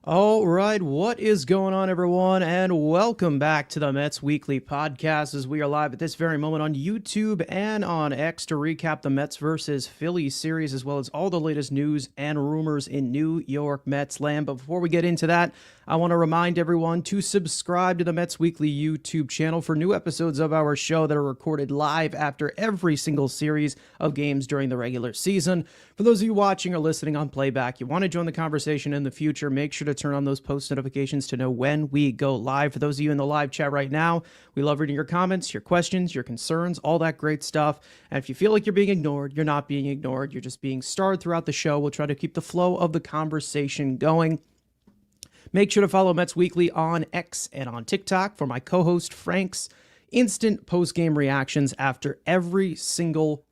All right, what is going on, everyone, and welcome back to the Mets Weekly Podcast as we are live at this very moment on YouTube and on X to recap the Mets versus Phillies series, as well as all the latest news and rumors in New York Mets land. But before we get into that, I want to remind everyone to subscribe to the Mets Weekly YouTube channel for new episodes of our show that are recorded live after every single series of games during the regular season. For those of you watching or listening on playback, you want to join the conversation in the future, make sure to turn on those post notifications to know when we go live. For those of you in the live chat right now, we love reading your comments, your questions, your concerns, all that great stuff. And if you feel like you're being ignored, you're not being ignored. You're just being starred throughout the show. We'll try to keep the flow of the conversation going. Make sure to follow Mets Weekly on X and on TikTok for my co-host Frank's instant post-game reactions after every single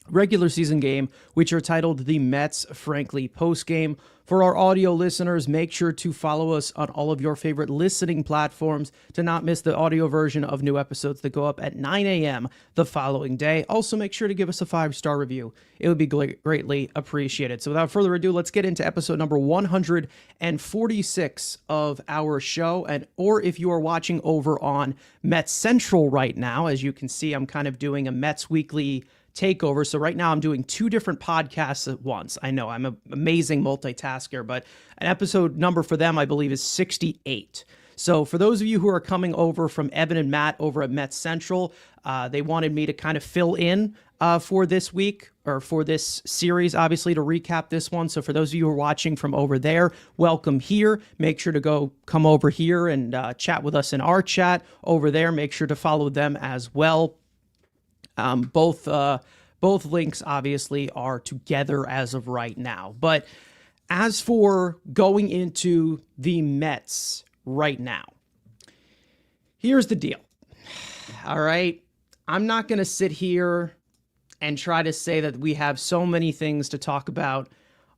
regular season game, which are titled the Mets Frankly Postgame. For our audio listeners, make sure to follow us on all of your favorite listening platforms to not miss the audio version of new episodes that go up at 9 a.m. the following day. Also, make sure to give us a 5-star review. It would be greatly appreciated. So without further ado, let's get into episode number 146 of our show. Or if you are watching over on Mets Central right now, as you can see, I'm kind of doing a Mets Weekly takeover. So right now I'm doing two different podcasts at once. I know I'm an amazing multitasker, but an episode number for them, I believe, is 68. So for those of you who are coming over from Evan and Matt over at Mets Central, they wanted me to kind of fill in for this week or for this series, obviously, to recap this one. So for those of you who are watching from over there, welcome here. Make sure to come over here and chat with us in our chat over there. Make sure to follow them as well. Both links obviously are together as of right now. But as for going into the Mets right now, here's the deal. All right. I'm not going to sit here and try to say that we have so many things to talk about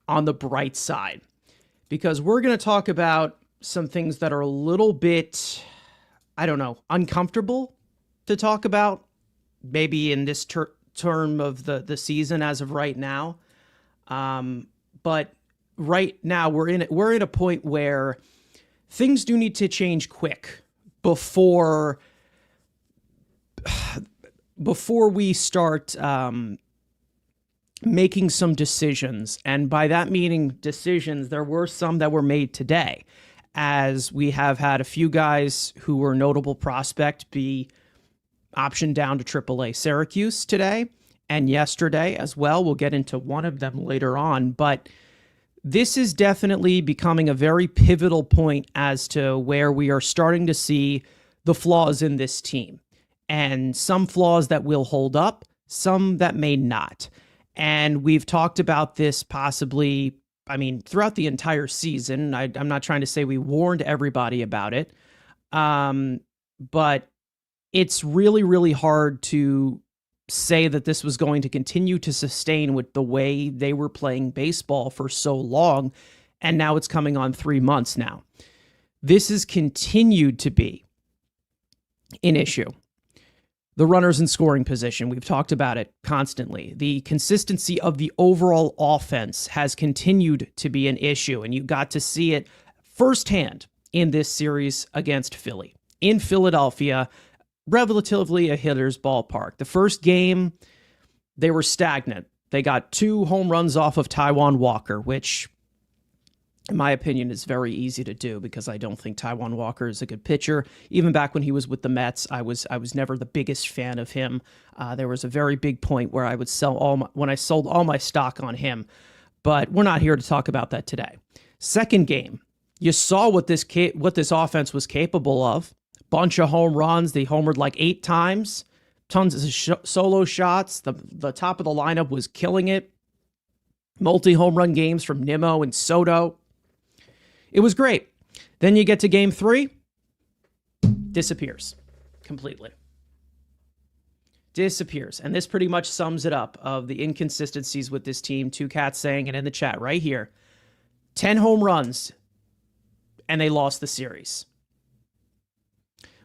on the bright side, because we're going to talk about some things that are a little bit, I don't know, uncomfortable to talk about. Maybe in this term of the season as of right now. But right now we're in a point where things do need to change quick before we start making some decisions. And by that meaning decisions, there were some that were made today, as we have had a few guys who were notable prospect be optioned down to AAA Syracuse today and yesterday as well. We'll get into one of them later on, but this is definitely becoming a very pivotal point as to where we are starting to see the flaws in this team, and some flaws that will hold up, some that may not. And we've talked about this possibly, throughout the entire season. I'm not trying to say we warned everybody about it, but it's really, really hard to say that this was going to continue to sustain with the way they were playing baseball for so long, and now it's coming on 3 months now. This has continued to be an issue. The runners in scoring position, we've talked about it constantly. The consistency of the overall offense has continued to be an issue, and you got to see it firsthand in this series against Philly. In Philadelphia, relatively a hitter's ballpark. The first game, they were stagnant. They got 2 home runs off of Taijuan Walker, which, in my opinion, is very easy to do because I don't think Taijuan Walker is a good pitcher. Even back when he was with the Mets, I was never the biggest fan of him. There was a very big point where I would when I sold all my stock on him. But we're not here to talk about that today. Second game, you saw what this offense was capable of. Bunch of home runs. They homered like 8 times. Tons of solo shots. The top of the lineup was killing it. Multi-home run games from Nimmo and Soto. It was great. Then you get to game 3. Disappears completely. Disappears. And this pretty much sums it up of the inconsistencies with this team. Two Cats saying it in the chat right here. 10 home runs, and they lost the series.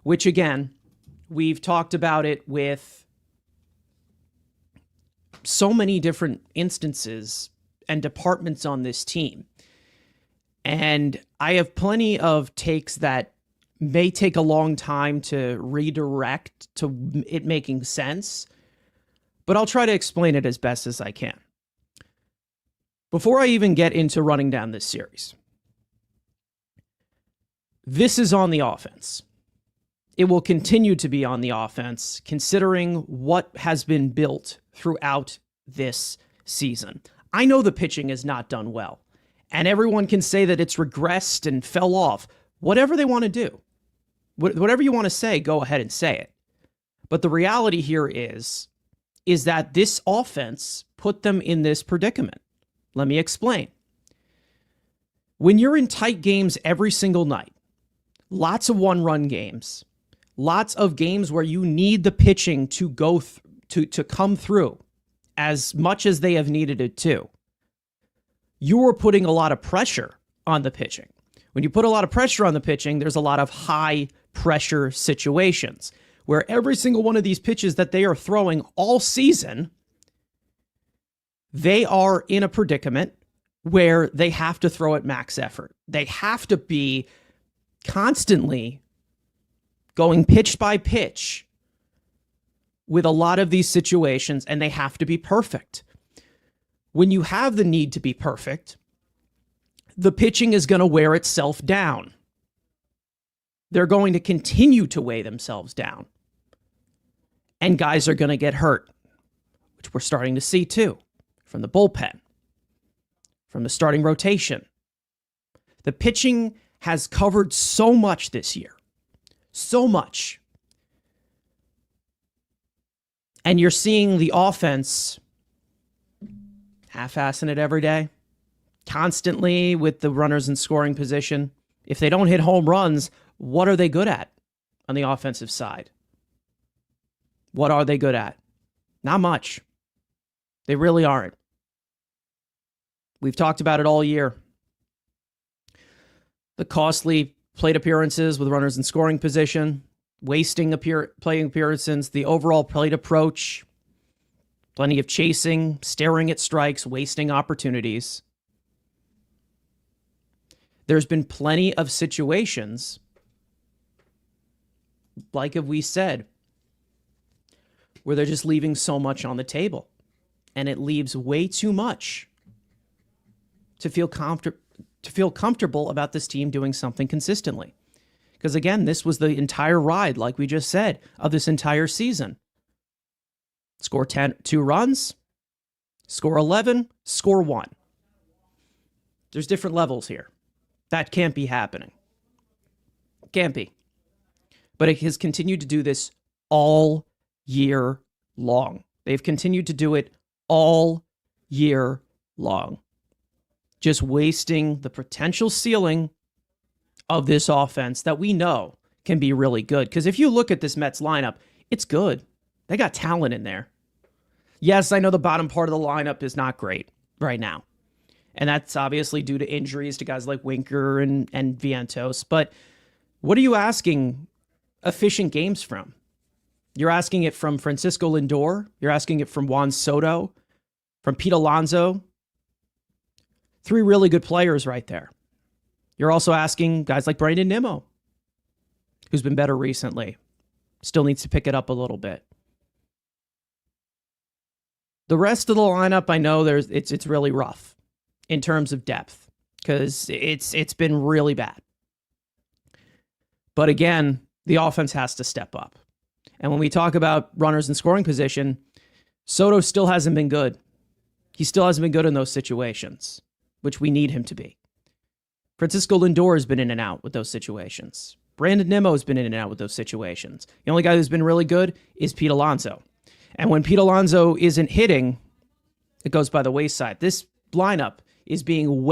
Which, again, we've talked about it with so many different instances and departments on this team. And I have plenty of takes that may take a long time to redirect to it making sense, but I'll try to explain it as best as I can. Before I even get into running down this series, this is on the offense. It will continue to be on the offense, considering what has been built throughout this season. I know the pitching has not done well, and everyone can say that it's regressed and fell off. Whatever they want to do, whatever you want to say, go ahead and say it. But the reality here is that this offense put them in this predicament. Let me explain. When you're in tight games every single night, lots of one-run games, lots of games where you need the pitching to go to come through as much as they have needed it to, you are putting a lot of pressure on the pitching. When you put a lot of pressure on the pitching, there's a lot of high-pressure situations where every single one of these pitches that they are throwing all season, they are in a predicament where they have to throw at max effort. They have to be constantly going pitch by pitch with a lot of these situations, and they have to be perfect. When you have the need to be perfect, the pitching is going to wear itself down. They're going to continue to weigh themselves down. And guys are going to get hurt, which we're starting to see too, from the bullpen, from the starting rotation. The pitching has covered so much this year. So much. And you're seeing the offense half-assing it every day, constantly with the runners in scoring position. If they don't hit home runs, what are they good at on the offensive side? What are they good at? Not much. They really aren't. We've talked about it all year. The costly plate appearances with runners in scoring position, wasting playing appearances, the overall plate approach, plenty of chasing, staring at strikes, wasting opportunities. There's been plenty of situations, like we said, where they're just leaving so much on the table, and it leaves way too much to feel comfortable about this team doing something consistently. Because again, this was the entire ride, like we just said, of this entire season. Score 2 runs, score 11, score 1. There's different levels here. That can't be happening. Can't be. But it has continued to do this all year long. They've continued to do it all year long. Just wasting the potential ceiling of this offense that we know can be really good. Because if you look at this Mets lineup, it's good. They got talent in there. Yes, I know the bottom part of the lineup is not great right now. And that's obviously due to injuries to guys like Winker and Vientos. But what are you asking efficient games from? You're asking it from Francisco Lindor. You're asking it from Juan Soto, from Pete Alonso. 3 really good players right there. You're also asking guys like Brandon Nimmo, who's been better recently. Still needs to pick it up a little bit. The rest of the lineup, I know it's really rough in terms of depth because it's been really bad. But again, the offense has to step up. And when we talk about runners in scoring position, Soto still hasn't been good. He still hasn't been good in those situations, which we need him to be. Francisco Lindor has been in and out with those situations. Brandon Nimmo has been in and out with those situations. The only guy who's been really good is Pete Alonso. And when Pete Alonso isn't hitting, it goes by the wayside. This lineup is being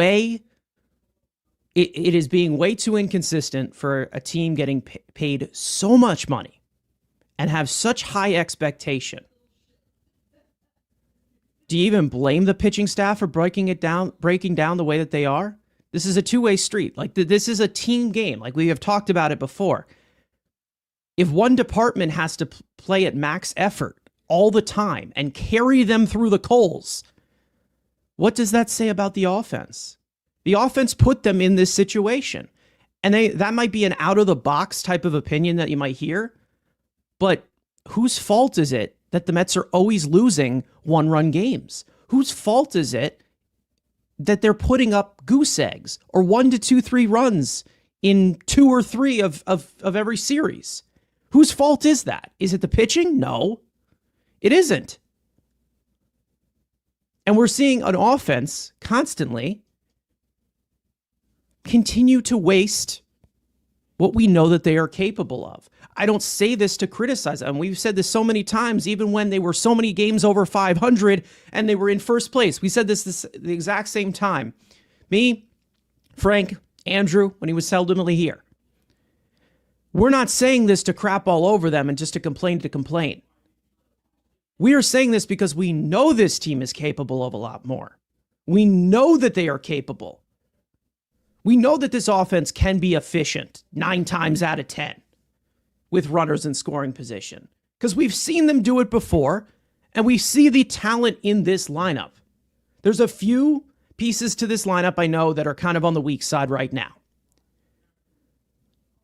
it is being way too inconsistent for a team getting paid so much money and have such high expectation. Do you even blame the pitching staff for breaking down the way that they are? This is a two-way street. Like this is a team game. Like we have talked about it before. If one department has to play at max effort all the time and carry them through the coals, what does that say about the offense? The offense put them in this situation. And that might be an out-of-the-box type of opinion that you might hear, but whose fault is it that the Mets are always losing one-run games? Whose fault is it that they're putting up goose eggs or 1 to 2, 3 runs in 2 or 3 of every series? Whose fault is that? Is it the pitching? No, it isn't. And we're seeing an offense constantly continue to waste what we know that they are capable of. I don't say this to criticize them. We've said this so many times, even when they were so many games over 500 and they were in first place. We said this the exact same time. Me, Frank, Andrew, when he was seldomly here. We're not saying this to crap all over them and just to complain. We are saying this because we know this team is capable of a lot more. We know that they are capable. We know that this offense can be efficient 9 times out of 10 with runners in scoring position because we've seen them do it before and we see the talent in this lineup. There's a few pieces to this lineup I know that are kind of on the weak side right now.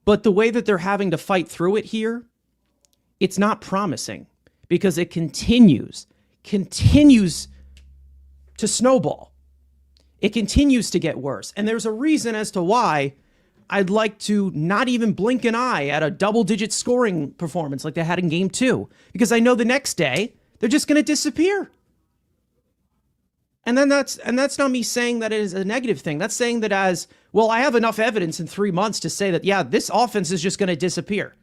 But the way that they're having to fight through it here, it's not promising because it continues to snowball. It continues to get worse. And there's a reason as to why I'd like to not even blink an eye at a double-digit scoring performance like they had in Game 2. Because I know the next day, they're just going to disappear. And that's not me saying that it is a negative thing. That's saying that as, well, I have enough evidence in 3 months to say that, yeah, this offense is just going to disappear.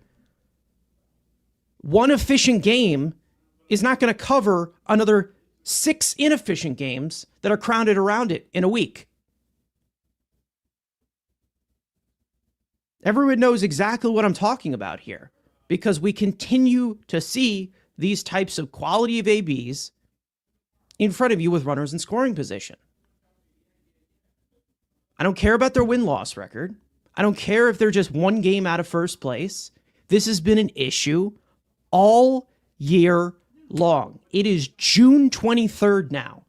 One efficient game is not going to cover another 6 inefficient games that are crowded around it in a week. Everyone knows exactly what I'm talking about here because we continue to see these types of quality of ABs in front of you with runners in scoring position. I don't care about their win-loss record. I don't care if they're just 1 game out of first place. This has been an issue all year long. It is June 23rd now.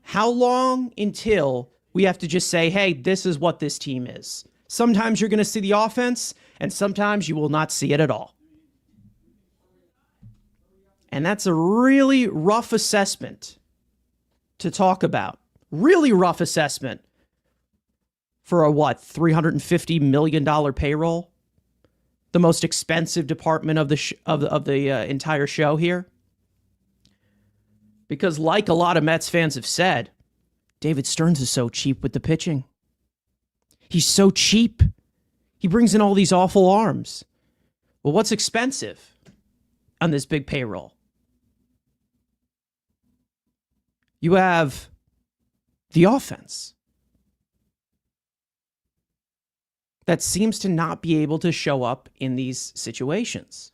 How long until we have to just say, hey, this is what this team is? Sometimes you're going to see the offense, and sometimes you will not see it at all. And that's a really rough assessment to talk about. Really rough assessment for a, $350 million payroll? The most expensive department of the entire show here? Because like a lot of Mets fans have said, David Stearns is so cheap with the pitching. He's so cheap. He brings in all these awful arms. Well, what's expensive on this big payroll? You have the offense that seems to not be able to show up in these situations.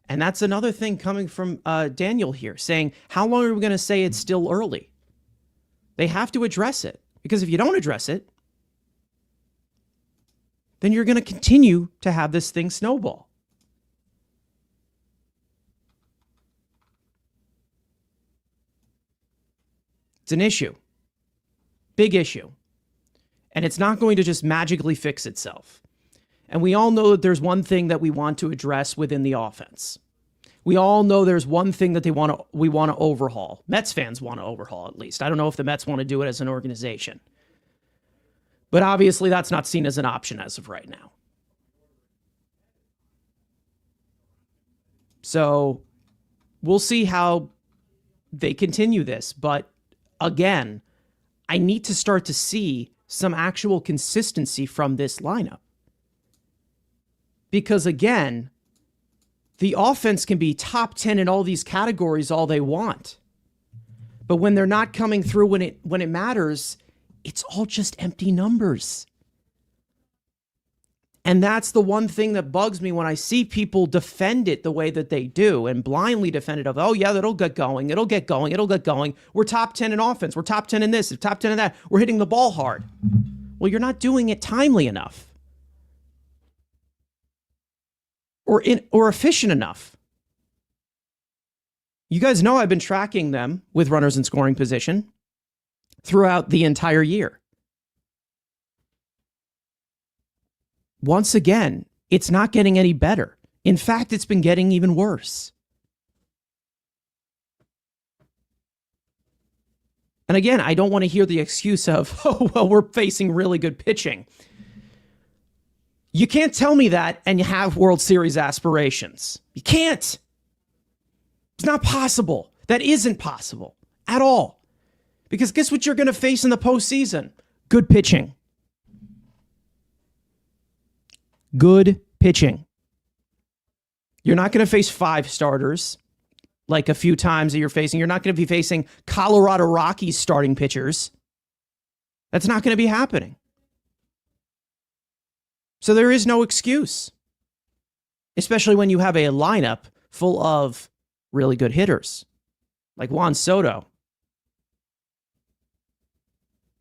And that's another thing coming from Daniel here, saying, how long are we going to say it's still early? They have to address it, because if you don't address it, then you're going to continue to have this thing snowball. It's an issue. Big issue. And it's not going to just magically fix itself. And we all know that there's one thing that we want to address within the offense. We all know there's one thing that we want to overhaul. Mets fans want to overhaul, at least. I don't know if the Mets want to do it as an organization. But obviously that's not seen as an option as of right now. So we'll see how they continue this. But again, I need to start to see some actual consistency from this lineup. Because again, the offense can be top 10 in all these categories all they want. But when they're not coming through when it matters, it's all just empty numbers. And that's the one thing that bugs me when I see people defend it the way that they do and blindly defend it of, oh yeah, it'll get going. It'll get going. It'll get going. We're top 10 in offense. We're top 10 in this, top 10 in that. We're hitting the ball hard. Well, you're not doing it timely enough. Or efficient enough. You guys know I've been tracking them with runners in scoring position throughout the entire year. Once again, it's not getting any better. In fact, it's been getting even worse. And again, I don't want to hear the excuse of, oh, well, we're facing really good pitching. You can't tell me that and you have World Series aspirations. You can't. It's not possible. That isn't possible at all. Because guess what you're going to face in the postseason? Good pitching. Good pitching. You're not going to face 5 starters like a few times that you're facing. You're not going to be facing Colorado Rockies starting pitchers. That's not going to be happening. So there is no excuse, especially when you have a lineup full of really good hitters like Juan Soto.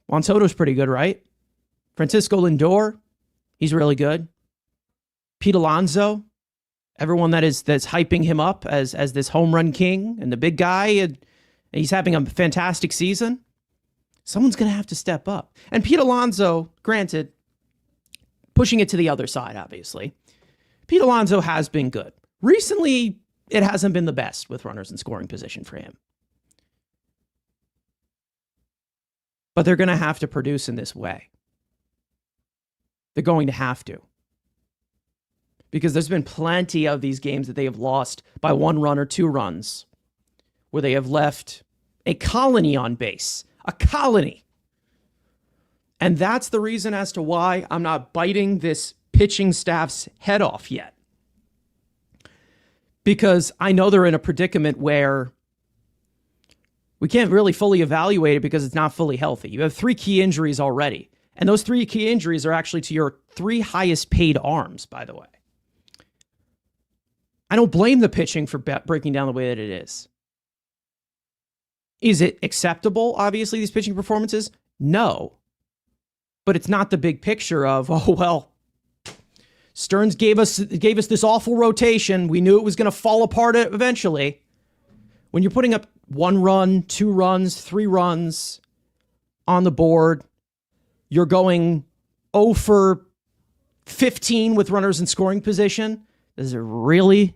Juan Soto's pretty good, right? Francisco Lindor, he's really good. Pete Alonso, everyone that's hyping him up as this home run king and the big guy, and he's having a fantastic season. Someone's going to have to step up. And Pete Alonso, granted, pushing it to the other side, obviously, Pete Alonso has been good. Recently, it hasn't been the best with runners in scoring position for him. But they're going to have to produce in this way. They're going to have to. Because there's been plenty of these games that they have lost by 1 run or 2 runs, where they have left a colony on base. A colony. And that's the reason as to why I'm not biting this pitching staff's head off yet. Because I know they're in a predicament where we can't really fully evaluate it because it's not fully healthy. You have 3 key injuries already. And those 3 key injuries are actually to your 3 highest paid arms, by the way. I don't blame the pitching for breaking down the way that it is. Is it acceptable, obviously, these pitching performances? No. But it's not the big picture of, oh, well, Stearns gave us this awful rotation. We knew it was going to fall apart eventually. When you're putting up 1 run, 2 runs, 3 runs on the board, you're going 0 for 15 with runners in scoring position. Does it really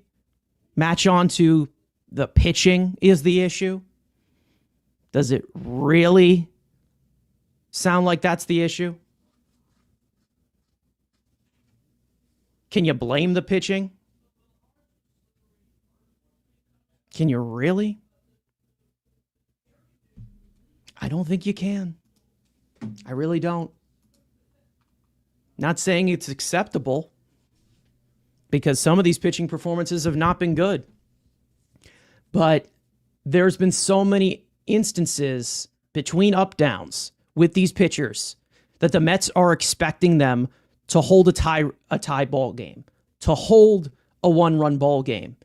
match on to the pitching is the issue? Does it really sound like that's the issue? Can you blame the pitching? Can you really? I don't think you can. I really don't. Not saying it's acceptable, because some of these pitching performances have not been good. But there's been so many instances between up-downs with these pitchers that the Mets are expecting them to hold a tie ball game, to hold a 1-run ball game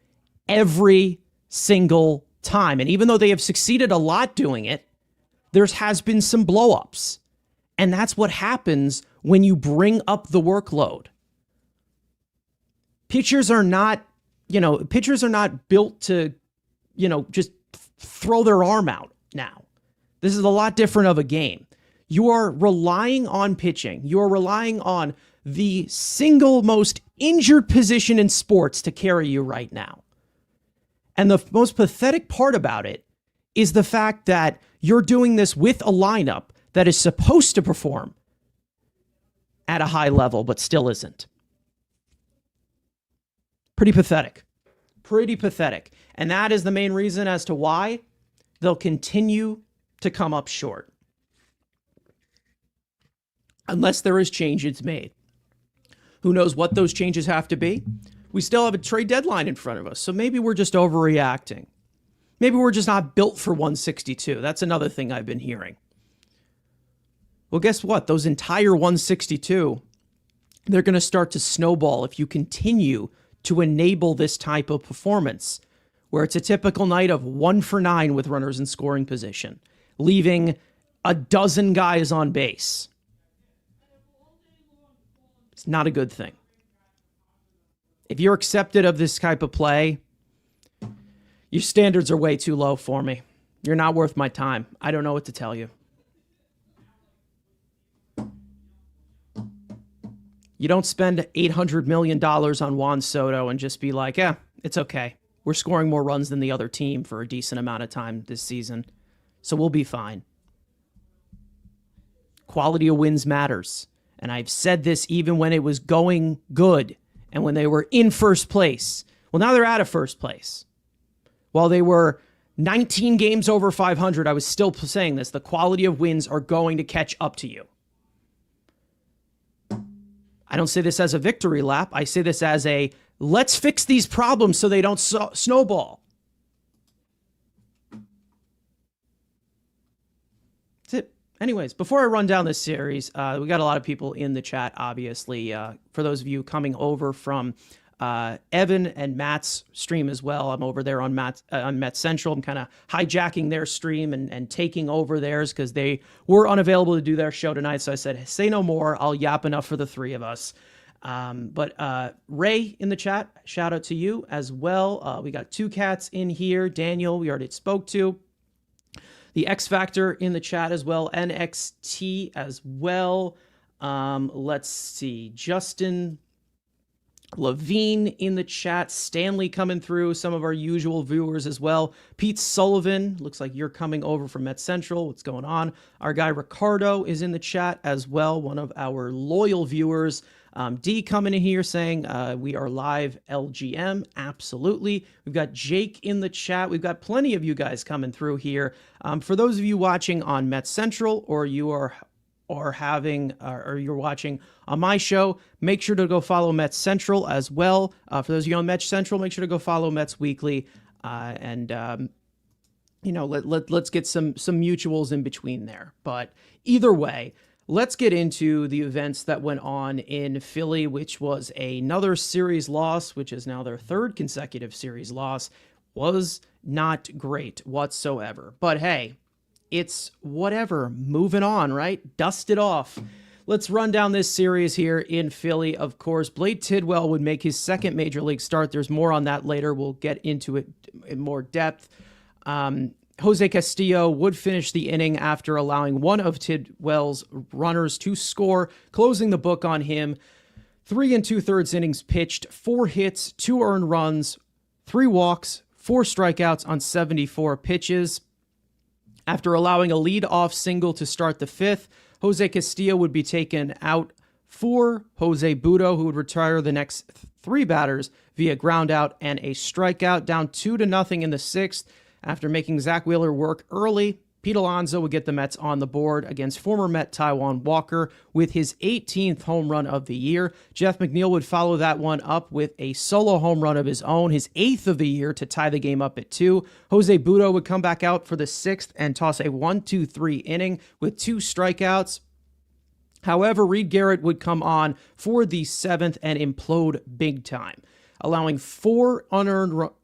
every single time. And even though they have succeeded a lot doing it, there has been some blow-ups. And that's what happens when you bring up the workload. Pitchers are not built to, just throw their arm out now. This is a lot different of a game. You are relying on pitching. You are relying on the single most injured position in sports to carry you right now. And the most pathetic part about it is the fact that you're doing this with a lineup that is supposed to perform at a high level, but still isn't. Pretty pathetic. Pretty pathetic. And that is the main reason as to why they'll continue to come up short. Unless there is changes made. Who knows what those changes have to be? We still have a trade deadline in front of us, so maybe we're just overreacting. Maybe we're just not built for 162. That's another thing I've been hearing. Well, guess what? Those entire 162, they're going to start to snowball if you continue to enable this type of performance, where it's a typical night of 1 for 9 with runners in scoring position, leaving a dozen guys on base. It's not a good thing. If you're accepted of this type of play, Your standards are way too low for me. You're not worth my time. I don't know what to tell you. You don't spend $800 million on Juan Soto and just be like, it's okay. We're scoring more runs than the other team for a decent amount of time this season, so we'll be fine. Quality of wins matters. And I've said this even when it was going good and when they were in first place. Well, now they're out of first place. While they were 19 games over 500, I was still saying this. The quality of wins are going to catch up to you. I don't say this as a victory lap. I say this as a, let's fix these problems so they don't snowball. That's it. Anyways, before I run down this series, we got a lot of people in the chat, obviously. For those of you coming over from Evan and Matt's stream as well, I'm over there on Mets Central. I'm kind of hijacking their stream and taking over theirs because they were unavailable to do their show tonight. So I said, say no more. I'll yap enough for the three of us. But Ray in the chat, shout out to you as well. We got Two Cats in here. Daniel, we already spoke to. The X Factor in the chat as well. NXT as well. Let's see. Justin Levine in the chat. Stanley coming through. Some of our usual viewers as well. Pete Sullivan. Looks like you're coming over from Met Central. What's going on? Our guy Ricardo is in the chat as well. One of our loyal viewers. D coming in here saying we are live LGM. Absolutely. We've got Jake in the chat. We've got plenty of you guys coming through here. For those of you watching on Met Central or you are or you're watching on my show, make sure to go follow Mets Central as well. For those of you on Mets Central, make sure to go follow Mets Weekly. Let's get some mutuals in between there. But either way, let's get into the events that went on in Philly, which was another series loss, which is now their third consecutive series loss. Was not great whatsoever. But hey, it's whatever. Moving on, right? Dust it off. Let's run down this series here in Philly. Of course, Blade Tidwell would make his second major league start. There's more on that later. We'll get into it in more depth. Jose Castillo would finish the inning after allowing one of Tidwell's runners to score, closing the book on him. 3 2/3 innings pitched, 4 hits, 2 earned runs, 3 walks, 4 strikeouts on 74 pitches. After allowing a lead-off single to start the 5th, Jose Castillo would be taken out for Jose Butto, who would retire the next 3 batters via ground out and a strikeout. Down 2-0 in the 6th. After making Zach Wheeler work early, Pete Alonso would get the Mets on the board against former Met Taijuan Walker with his 18th home run of the year. Jeff McNeil would follow that one up with a solo home run of his own, his 8th of the year, to tie the game up at 2. Jose Butto would come back out for the 6th and toss a 1-2-3 inning with 2 strikeouts. However, Reed Garrett would come on for the 7th and implode big time, allowing 4 earned runs,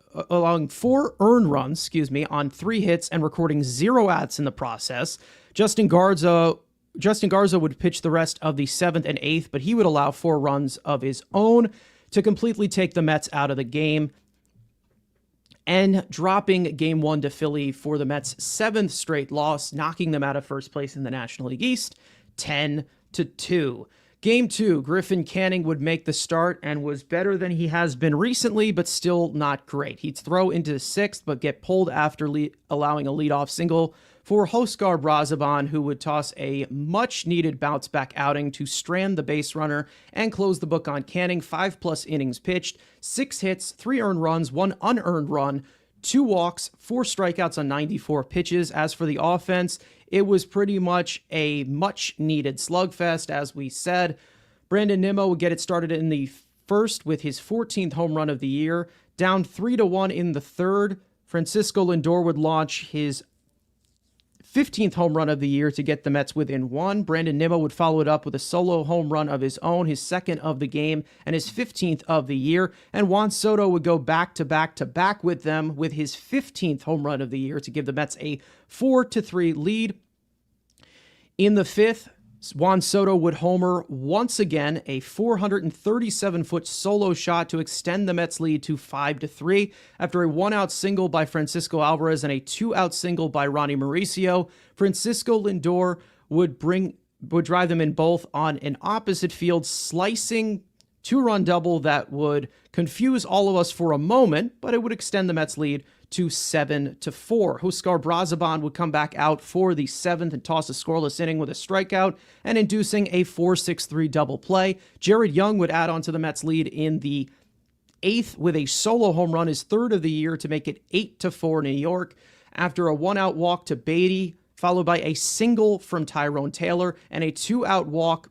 on 3 hits and recording 0 outs in the process. Justin Garza would pitch the rest of the 7th and 8th, but he would allow 4 runs of his own to completely take the Mets out of the game and dropping Game 1 to Philly for the Mets' 7th straight loss, knocking them out of first place in the National League East, 10-2. Game 2, Griffin Canning would make the start and was better than he has been recently, but still not great. He'd throw into the 6th, but get pulled after allowing a leadoff single for Huascar Brazaban, who would toss a much-needed bounce-back outing to strand the base runner and close the book on Canning. 5+ innings pitched, 6 hits, 3 earned runs, 1 unearned run, 2 walks, 4 strikeouts on 94 pitches. As for the offense, it was pretty much a much-needed slugfest, as we said. Brandon Nimmo would get it started in the 1st with his 14th home run of the year. Down 3-1 in the 3rd, Francisco Lindor would launch his 15th home run of the year to get the Mets within 1. Brandon Nimmo would follow it up with a solo home run of his own, his 2nd of the game, and his 15th of the year. And Juan Soto would go back-to-back with them with his 15th home run of the year to give the Mets a 4-3 lead. In the 5th, Juan Soto would homer once again, a 437-foot solo shot to extend the Mets lead to 5-3 after a one-out single by Francisco Alvarez and a two-out single by Ronnie Mauricio. Francisco Lindor would drive them in both on an opposite field, slicing two-run double that would confuse all of us for a moment, but it would extend the Mets lead to 7-4. Huascar Brazaban would come back out for the seventh and toss a scoreless inning with a strikeout and inducing a 4-6-3 double play. Jared Young would add on to the Mets lead in the eighth with a solo home run, his third of the year, to make it 8-4 New York. After a one-out walk to Beatty, followed by a single from Tyrone Taylor and a two-out walk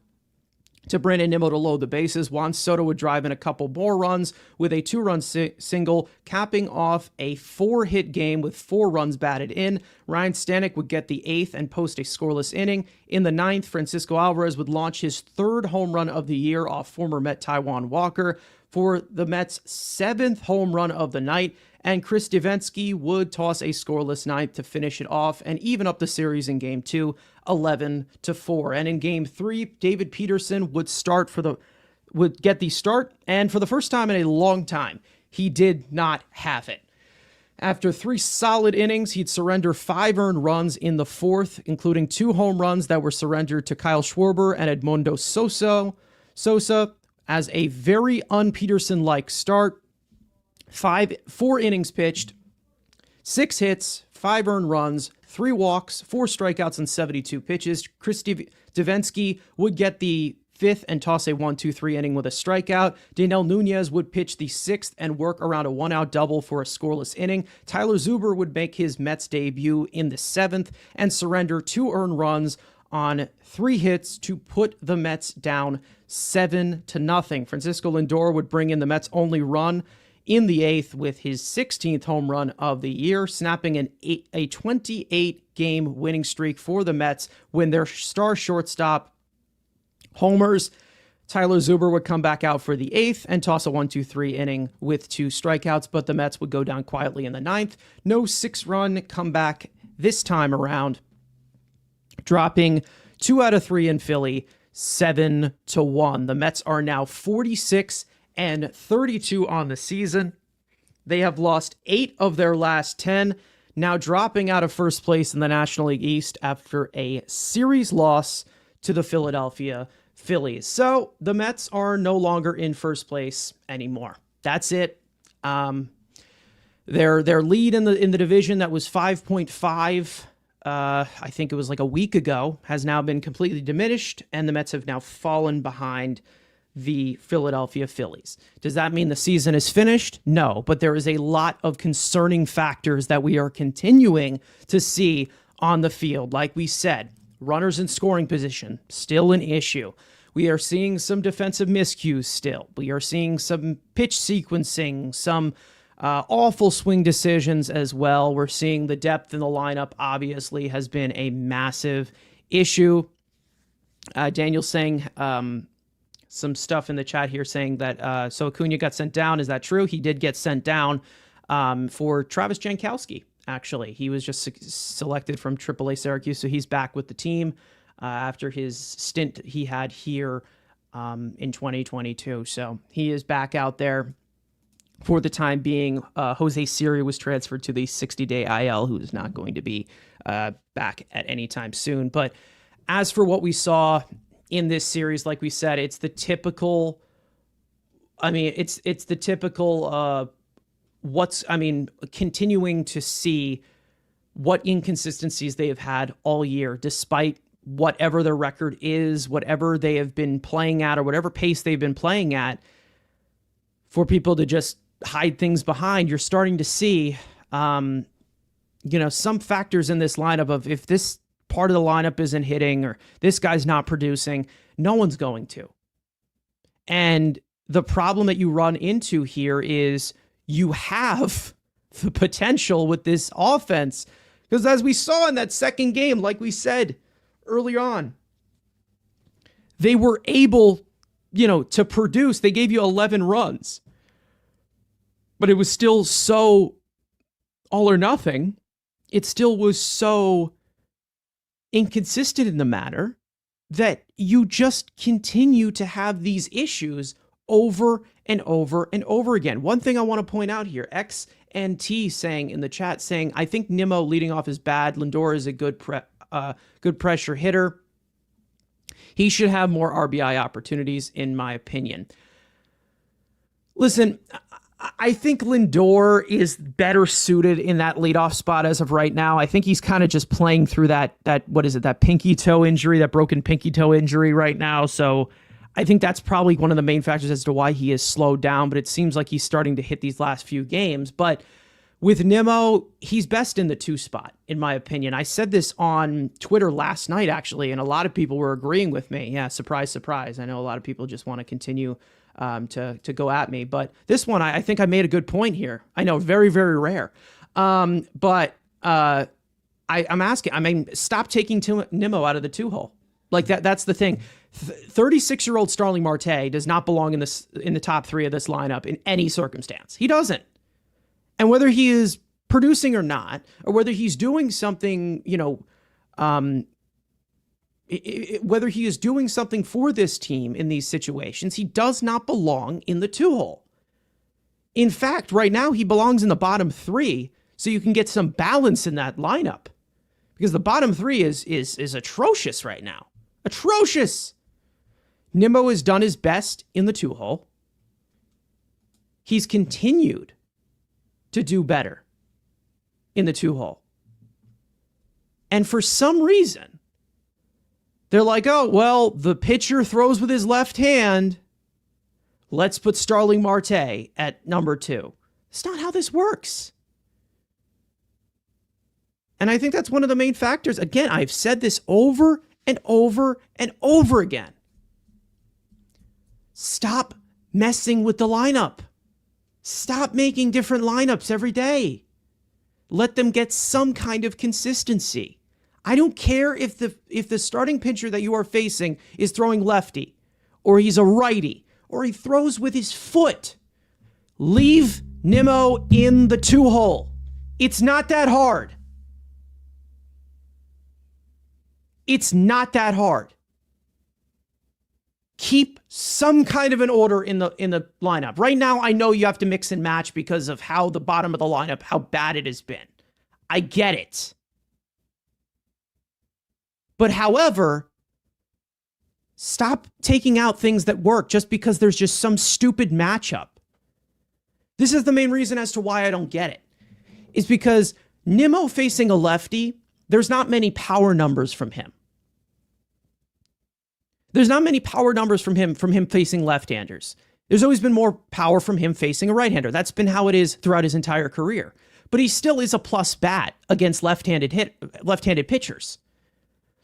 to Brandon Nimmo to load the bases, Juan Soto would drive in a couple more runs with a two-run single, capping off a four-hit game with 4 runs batted in. Ryan Stanek would get the eighth and post a scoreless inning. In the ninth, Francisco Alvarez would launch his third home run of the year off former Met Taijuan Walker for the Mets' 7th home run of the night, and Chris Devenski would toss a scoreless ninth to finish it off and even up the series in Game 2, 11-4. And in Game 3, David Peterson would get the start, and for the first time in a long time, he did not have it. After 3 solid innings, he'd surrender 5 earned runs in the fourth, including 2 home runs that were surrendered to Kyle Schwarber and Edmundo Sosa as a very un-Peterson-like start. 4 innings pitched, 6 hits, 5 earned runs, 3 walks, 4 strikeouts, and 72 pitches. Chris Devenski would get the 5th and toss a 1-2-3 inning with a strikeout. Daniel Nunez would pitch the 6th and work around a one-out double for a scoreless inning. Tyler Zuber would make his Mets debut in the 7th and surrender 2 earned runs on 3 hits to put the Mets down 7-0. Francisco Lindor would bring in the Mets' only run in the 8th with his 16th home run of the year, snapping a 28-game winning streak for the Mets when their star shortstop homers. Tyler Zuber would come back out for the 8th and toss a 1-2-3 inning with 2 strikeouts, but the Mets would go down quietly in the 9th. No 6-run comeback this time around, dropping 2 out of 3 in Philly, 7-1. The Mets are now 46-32 on the season. They have lost 8 of their last 10, now dropping out of first place in the National League East after a series loss to the Philadelphia Phillies. So the Mets are no longer in first place anymore. That's it. Their lead in the division that was 5.5, I think it was like a week ago, has now been completely diminished, and the Mets have now fallen behind the Philadelphia Phillies. Does that mean the season is finished? No, but there is a lot of concerning factors that we are continuing to see on the field. Like we said, runners in scoring position, still an issue. We are seeing some defensive miscues still. We are seeing some pitch sequencing, some awful swing decisions as well. We're seeing the depth in the lineup obviously has been a massive issue. Daniel saying some stuff in the chat here saying that so Acuna got sent down. Is that true? He did get sent down for Travis Jankowski, actually. He was just selected from AAA Syracuse, so he's back with the team after his stint he had here in 2022. So he is back out there for the time being. Jose Siri was transferred to the 60-day IL, who is not going to be back at any time soon. But as for what we saw in this series, like we said, it's the typical, it's the typical, continuing to see what inconsistencies they have had all year, despite whatever their record is, whatever they have been playing at, or whatever pace they've been playing at, for people to just hide things behind. You're starting to see, some factors in this lineup of, if this part of the lineup isn't hitting or this guy's not producing, no one's going to. And the problem that you run into here is you have the potential with this offense, because as we saw in that second game, like we said earlier on, they were able, to produce. They gave you 11 runs, but it was still so all or nothing. It still was so inconsistent in the matter that you just continue to have these issues over and over and over again. One thing I want to point out here, XNT saying in the chat, saying, I think Nimmo leading off is bad. Lindor is a good pressure hitter. He should have more RBI opportunities, in my opinion. Listen, I think Lindor is better suited in that leadoff spot as of right now. I think he's kind of just playing through that pinky toe injury, that broken pinky toe injury right now. So I think that's probably one of the main factors as to why he is slowed down, but it seems like he's starting to hit these last few games. But with Nimmo, he's best in the 2 spot, in my opinion. I said this on Twitter last night, actually, and a lot of people were agreeing with me. Yeah, surprise, surprise. I know a lot of people just want to continue to go at me. But this one, I think I made a good point here. I know, very, very rare. But I'm asking, stop taking Nimmo out of the 2-hole. Like that's the thing. 36-year-old Starling Marte does not belong in the top 3 of this lineup in any circumstance. He doesn't. And whether he is producing or not, or whether he's doing something, whether he is doing something for this team in these situations, he does not belong in the 2-hole. In fact, right now he belongs in the bottom 3, so you can get some balance in that lineup. Because the bottom 3 is atrocious right now. Atrocious! Nimmo has done his best in the 2-hole. He's continued to do better in the 2-hole. And for some reason, they're like, oh, well, the pitcher throws with his left hand. Let's put Starling Marte at number 2. It's not how this works. And I think that's one of the main factors. Again, I've said this over and over and over again. Stop messing with the lineup. Stop making different lineups every day. Let them get some kind of consistency. I don't care if the starting pitcher that you are facing is throwing lefty, or he's a righty, or he throws with his foot. Leave Nimmo in the 2-hole. It's not that hard. It's not that hard. Keep some kind of an order in the lineup. Right now, I know you have to mix and match because of how the bottom of the lineup, how bad it has been. I get it. But however, stop taking out things that work just because there's just some stupid matchup. This is the main reason as to why I don't get it. Is because Nimmo facing a lefty, there's not many power numbers from him. There's not many power numbers from him facing left-handers. There's always been more power from him facing a right-hander. That's been how it is throughout his entire career. But he still is a plus bat against left-handed pitchers.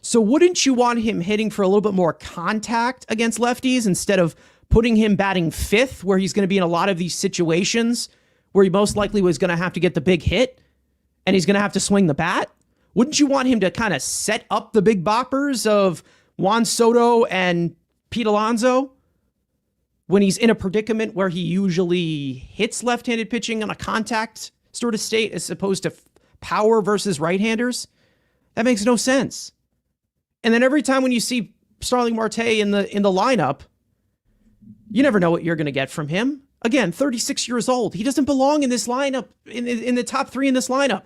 So wouldn't you want him hitting for a little bit more contact against lefties instead of putting him batting 5th, where he's going to be in a lot of these situations where he most likely was going to have to get the big hit and he's going to have to swing the bat? Wouldn't you want him to kind of set up the big boppers of Juan Soto and Pete Alonso when he's in a predicament where he usually hits left-handed pitching on a contact sort of state as opposed to power versus right-handers? That makes no sense. And then every time when you see Starling Marte in the lineup, you never know what you're going to get from him. Again, 36 years old. He doesn't belong in this lineup, in the top 3 in this lineup.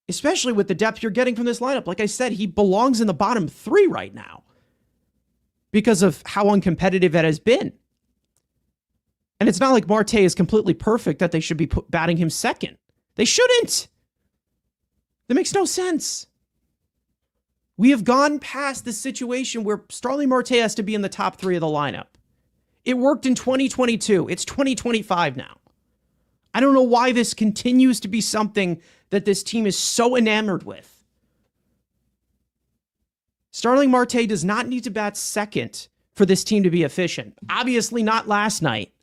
Especially with the depth you're getting from this lineup. Like I said, he belongs in the bottom 3 right now because of how uncompetitive it has been. And it's not like Marte is completely perfect that they should be batting him 2nd. They shouldn't. That makes no sense. We have gone past the situation where Starling Marte has to be in the top 3 of the lineup. It worked in 2022. It's 2025 now. I don't know why this continues to be something that this team is so enamored with. Starling Marte does not need to bat 2nd for this team to be efficient. Obviously not last night.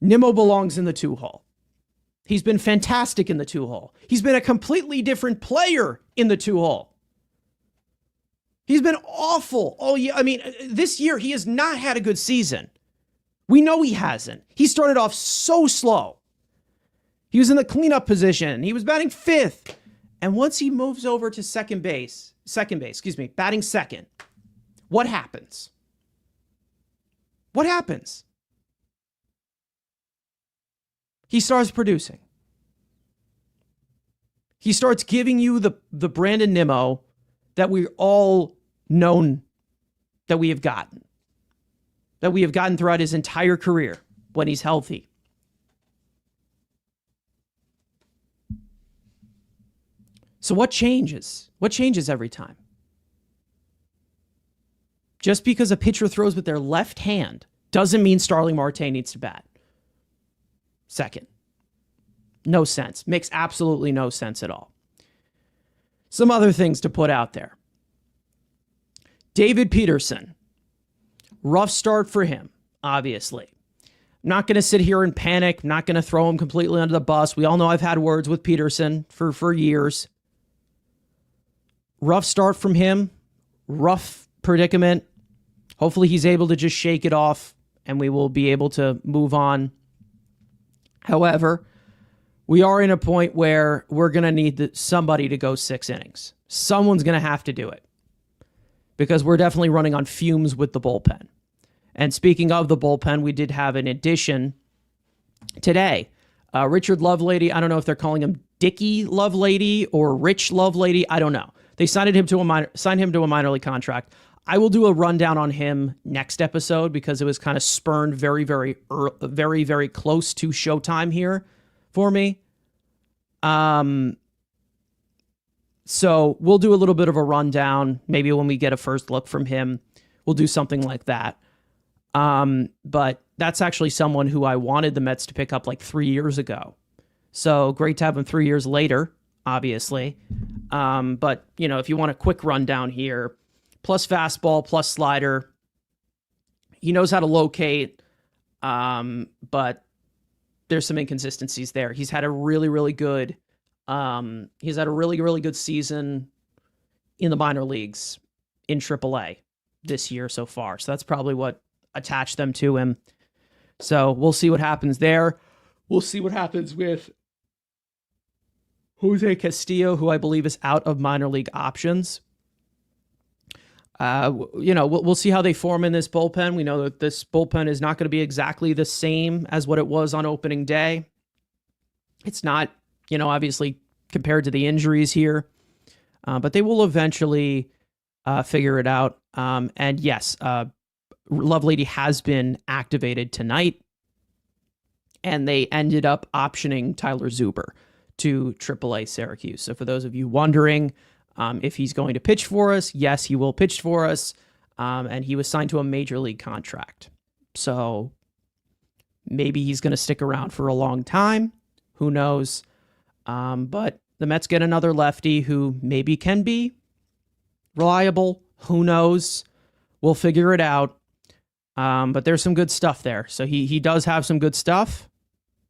Nimmo belongs in the 2-hole. He's been fantastic in the 2-hole. He's been a completely different player in the 2-hole. He's been awful. Oh, yeah. I mean, this year he has not had a good season. We know he hasn't. He started off so slow. He was in the cleanup position. He was batting 5th. And once he moves over to batting second, what happens? What happens? He starts producing. He starts giving you the Brandon Nimmo that we all known that we have gotten throughout his entire career when he's healthy. So what changes? What changes every time? Just because a pitcher throws with their left hand doesn't mean Starling Marte needs to bat second. No sense. Makes absolutely no sense at all. Some other things to put out there. David Peterson. Rough start for him, obviously. I'm not going to sit here and panic. I'm not going to throw him completely under the bus. We all know I've had words with Peterson for years. Rough start from him. Rough predicament. Hopefully he's able to just shake it off and we will be able to move on. However, we are in a point where we're going to need somebody to go 6 innings. Someone's going to have to do it because we're definitely running on fumes with the bullpen. And speaking of the bullpen, we did have an addition today. Richard Lovelady, I don't know if they're calling him Dickie Lovelady or Rich Lovelady. I don't know. They signed him to a minor league contract. I will do a rundown on him next episode because it was kind of spurned very, very close to showtime here for me. So we'll do a little bit of a rundown. Maybe when we get a first look from him, we'll do something like that. But that's actually someone who I wanted the Mets to pick up like 3 years ago. So great to have him 3 years later, obviously. But, you know, if you want a quick rundown here, plus fastball, plus slider. He knows how to locate, but there's some inconsistencies there. He's had a really, really good season in the minor leagues in AAA this year so far. So that's probably what attached them to him. So we'll see what happens there. We'll see what happens with Jose Castillo, who I believe is out of minor league options. We'll see how they form in this bullpen. We know that this bullpen is not going to be exactly the same as what it was on opening day. It's not, obviously compared to the injuries here, but they will eventually figure it out. And yes, Lovelady has been activated tonight, and they ended up optioning Tyler Zuber to AAA Syracuse. So for those of you wondering, if he's going to pitch for us, yes, he will pitch for us. And he was signed to a major league contract. So maybe he's going to stick around for a long time. Who knows? But the Mets get another lefty who maybe can be reliable. Who knows? We'll figure it out. But there's some good stuff there. So he does have some good stuff.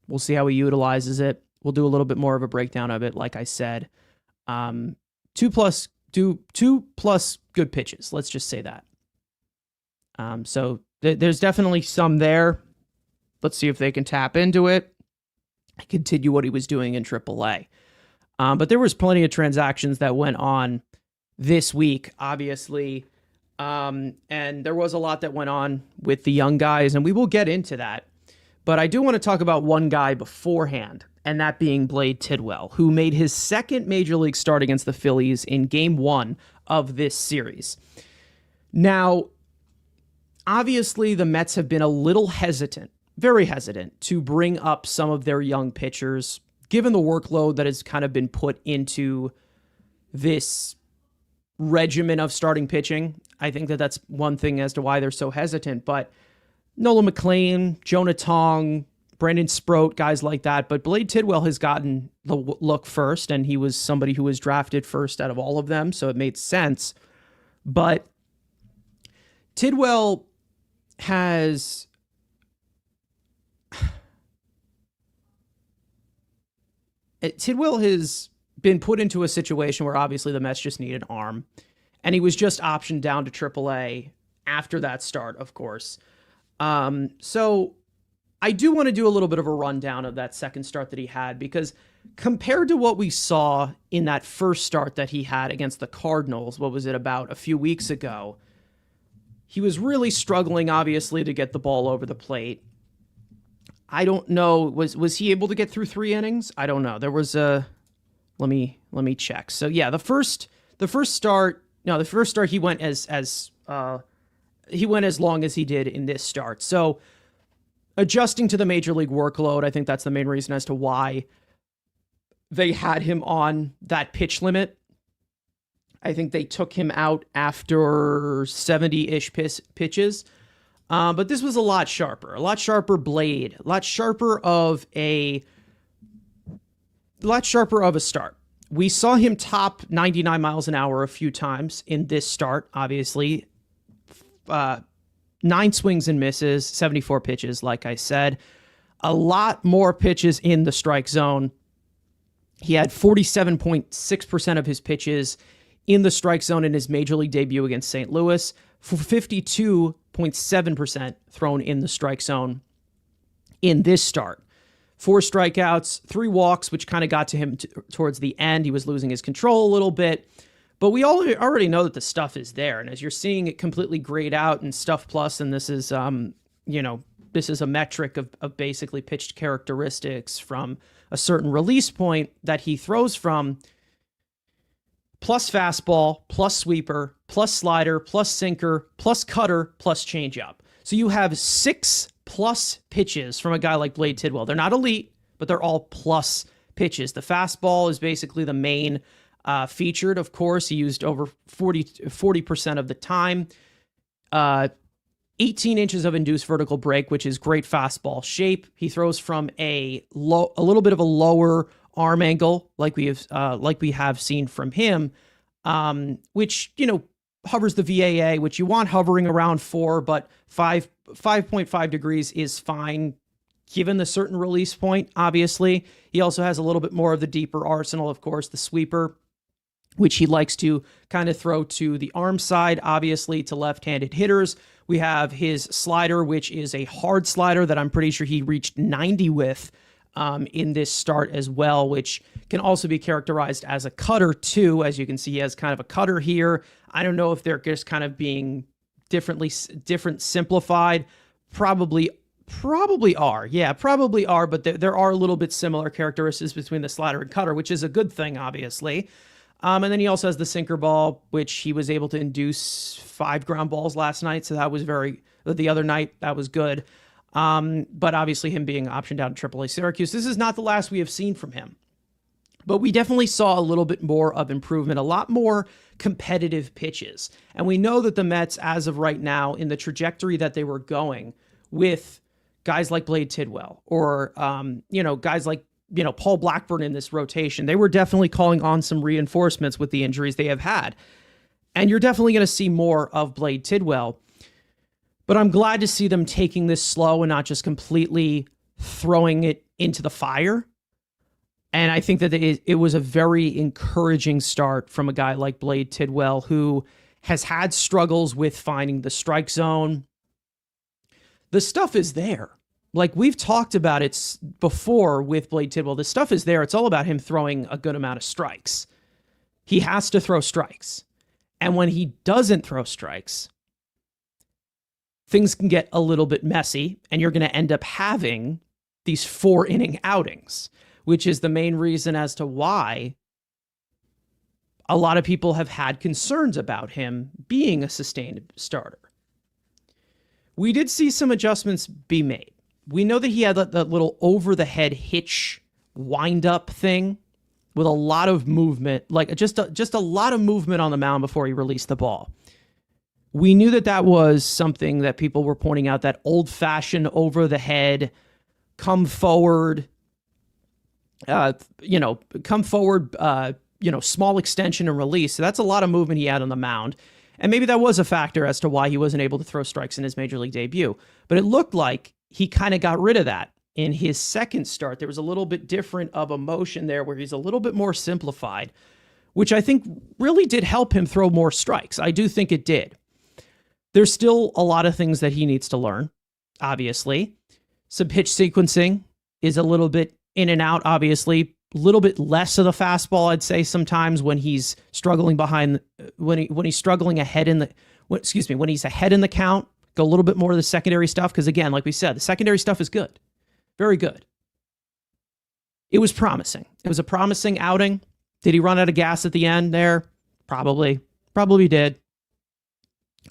We'll see how he utilizes it. We'll do a little bit more of a breakdown of it, like I said. 2 plus good pitches. Let's just say that. So there's definitely some there. Let's see if they can tap into it and continue what he was doing in AAA. But there was plenty of transactions that went on this week, obviously. And there was a lot that went on with the young guys, and we will get into that. But I do want to talk about one guy beforehand, and that being Blade Tidwell, who made his second major league start against the Phillies in Game 1 of this series. Now, obviously, the Mets have been a little hesitant, very hesitant, to bring up some of their young pitchers, given the workload that has kind of been put into this regimen of starting pitching. I think that that's one thing as to why they're so hesitant. But Nolan McLean, Jonah Tong, Brandon Sproat, guys like that. But Blade Tidwell has gotten the look first, and he was somebody who was drafted first out of all of them, so it made sense. But Tidwell has been put into a situation where obviously the Mets just need an arm, and he was just optioned down to AAA after that start, of course. So I do want to do a little bit of a rundown of that second start that he had, because compared to what we saw in that first start that he had against the Cardinals, what was it, about a few weeks ago, he was really struggling, obviously, to get the ball over the plate. I don't know, was he able to get through 3 innings? I don't know. There was a, let me check. So yeah, the first start he went as long as he did in this start. So adjusting to the major league workload, I think that's the main reason as to why they had him on that pitch limit. I think they took him out after 70-ish pitches. But this was a lot sharper blade, a lot sharper of a start. We saw him top 99 miles an hour a few times in this start, obviously. 9 swings and misses, 74 pitches, like I said. A lot more pitches in the strike zone. He had 47.6% of his pitches in the strike zone in his major league debut against St. Louis, 52.7% thrown in the strike zone in this start. 4 strikeouts, 3 walks, which kind of got to him towards the end. He was losing his control a little bit. But we all already know that the stuff is there. And as you're seeing it completely grayed out in Stuff Plus, and this is, this is a metric of basically pitched characteristics from a certain release point that he throws from, plus fastball, plus sweeper, plus slider, plus sinker, plus cutter, plus changeup. So you have 6 plus pitches from a guy like Blade Tidwell. They're not elite, but they're all plus pitches. The fastball is basically the main featured, of course. He used over 40% of the time. 18 inches of induced vertical break, which is great fastball shape. He throws from a little bit of a lower arm angle, like we have seen from him, which, hovers the VAA, which you want hovering around 4, but 5.5 degrees is fine given the certain release point. Obviously, he also has a little bit more of the deeper arsenal, of course, the sweeper, which he likes to kind of throw to the arm side, obviously to left-handed hitters. We have his slider, which is a hard slider that I'm pretty sure he reached 90 with in this start as well, which can also be characterized as a cutter too. As you can see, he has kind of a cutter here. I don't know if they're just kind of being different simplified. Probably are. Yeah, probably are, but there are a little bit similar characteristics between the slider and cutter, which is a good thing, obviously. And then he also has the sinker ball, which he was able to induce 5 ground balls last night. So that was the other night, that was good. But obviously him being optioned out in AAA Syracuse, this is not the last we have seen from him. But we definitely saw a little bit more of improvement, a lot more competitive pitches. And we know that the Mets, as of right now, in the trajectory that they were going with guys like Blade Tidwell or, guys like, Paul Blackburn in this rotation, they were definitely calling on some reinforcements with the injuries they have had. And you're definitely going to see more of Blade Tidwell. But I'm glad to see them taking this slow and not just completely throwing it into the fire. And I think that it was a very encouraging start from a guy like Blade Tidwell, who has had struggles with finding the strike zone. The stuff is there. Like we've talked about it before with Blade Tidwell. The stuff is there. It's all about him throwing a good amount of strikes. He has to throw strikes. And when he doesn't throw strikes, things can get a little bit messy, and you're going to end up having these 4-inning outings, which is the main reason as to why a lot of people have had concerns about him being a sustained starter. We did see some adjustments be made. We know that he had that little over-the-head hitch wind-up thing with a lot of movement, like just a lot of movement on the mound before he released the ball. We knew that was something that people were pointing out, that old-fashioned over-the-head, come forward, small extension and release. So that's a lot of movement he had on the mound. And maybe that was a factor as to why he wasn't able to throw strikes in his major league debut. But it looked like he kind of got rid of that in his second start. There was a little bit different of a motion there where he's a little bit more simplified, which I think really did help him throw more strikes. I do think it did. There's still a lot of things that he needs to learn, obviously. Some pitch sequencing is a little bit in and out, obviously. A little bit less of the fastball, I'd say, sometimes when he's struggling when he's struggling ahead in the, when he's ahead in the count. Go a little bit more to the secondary stuff because, again, like we said, the secondary stuff is good. Very good. It was promising. It was a promising outing. Did he run out of gas at the end there? Probably. Probably did.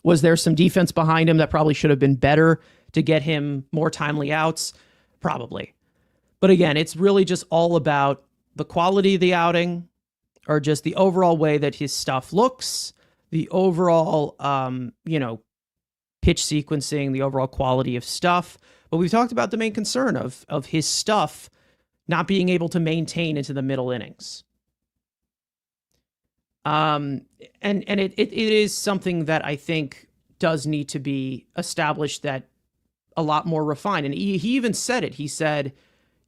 Was there some defense behind him that probably should have been better to get him more timely outs? Probably. But again, it's really just all about the quality of the outing, or just the overall way that his stuff looks, the overall, pitch sequencing, the overall quality of stuff. But we've talked about the main concern of his stuff not being able to maintain into the middle innings. And it is something that I think does need to be established, that a lot more refined. And he even said it. He said,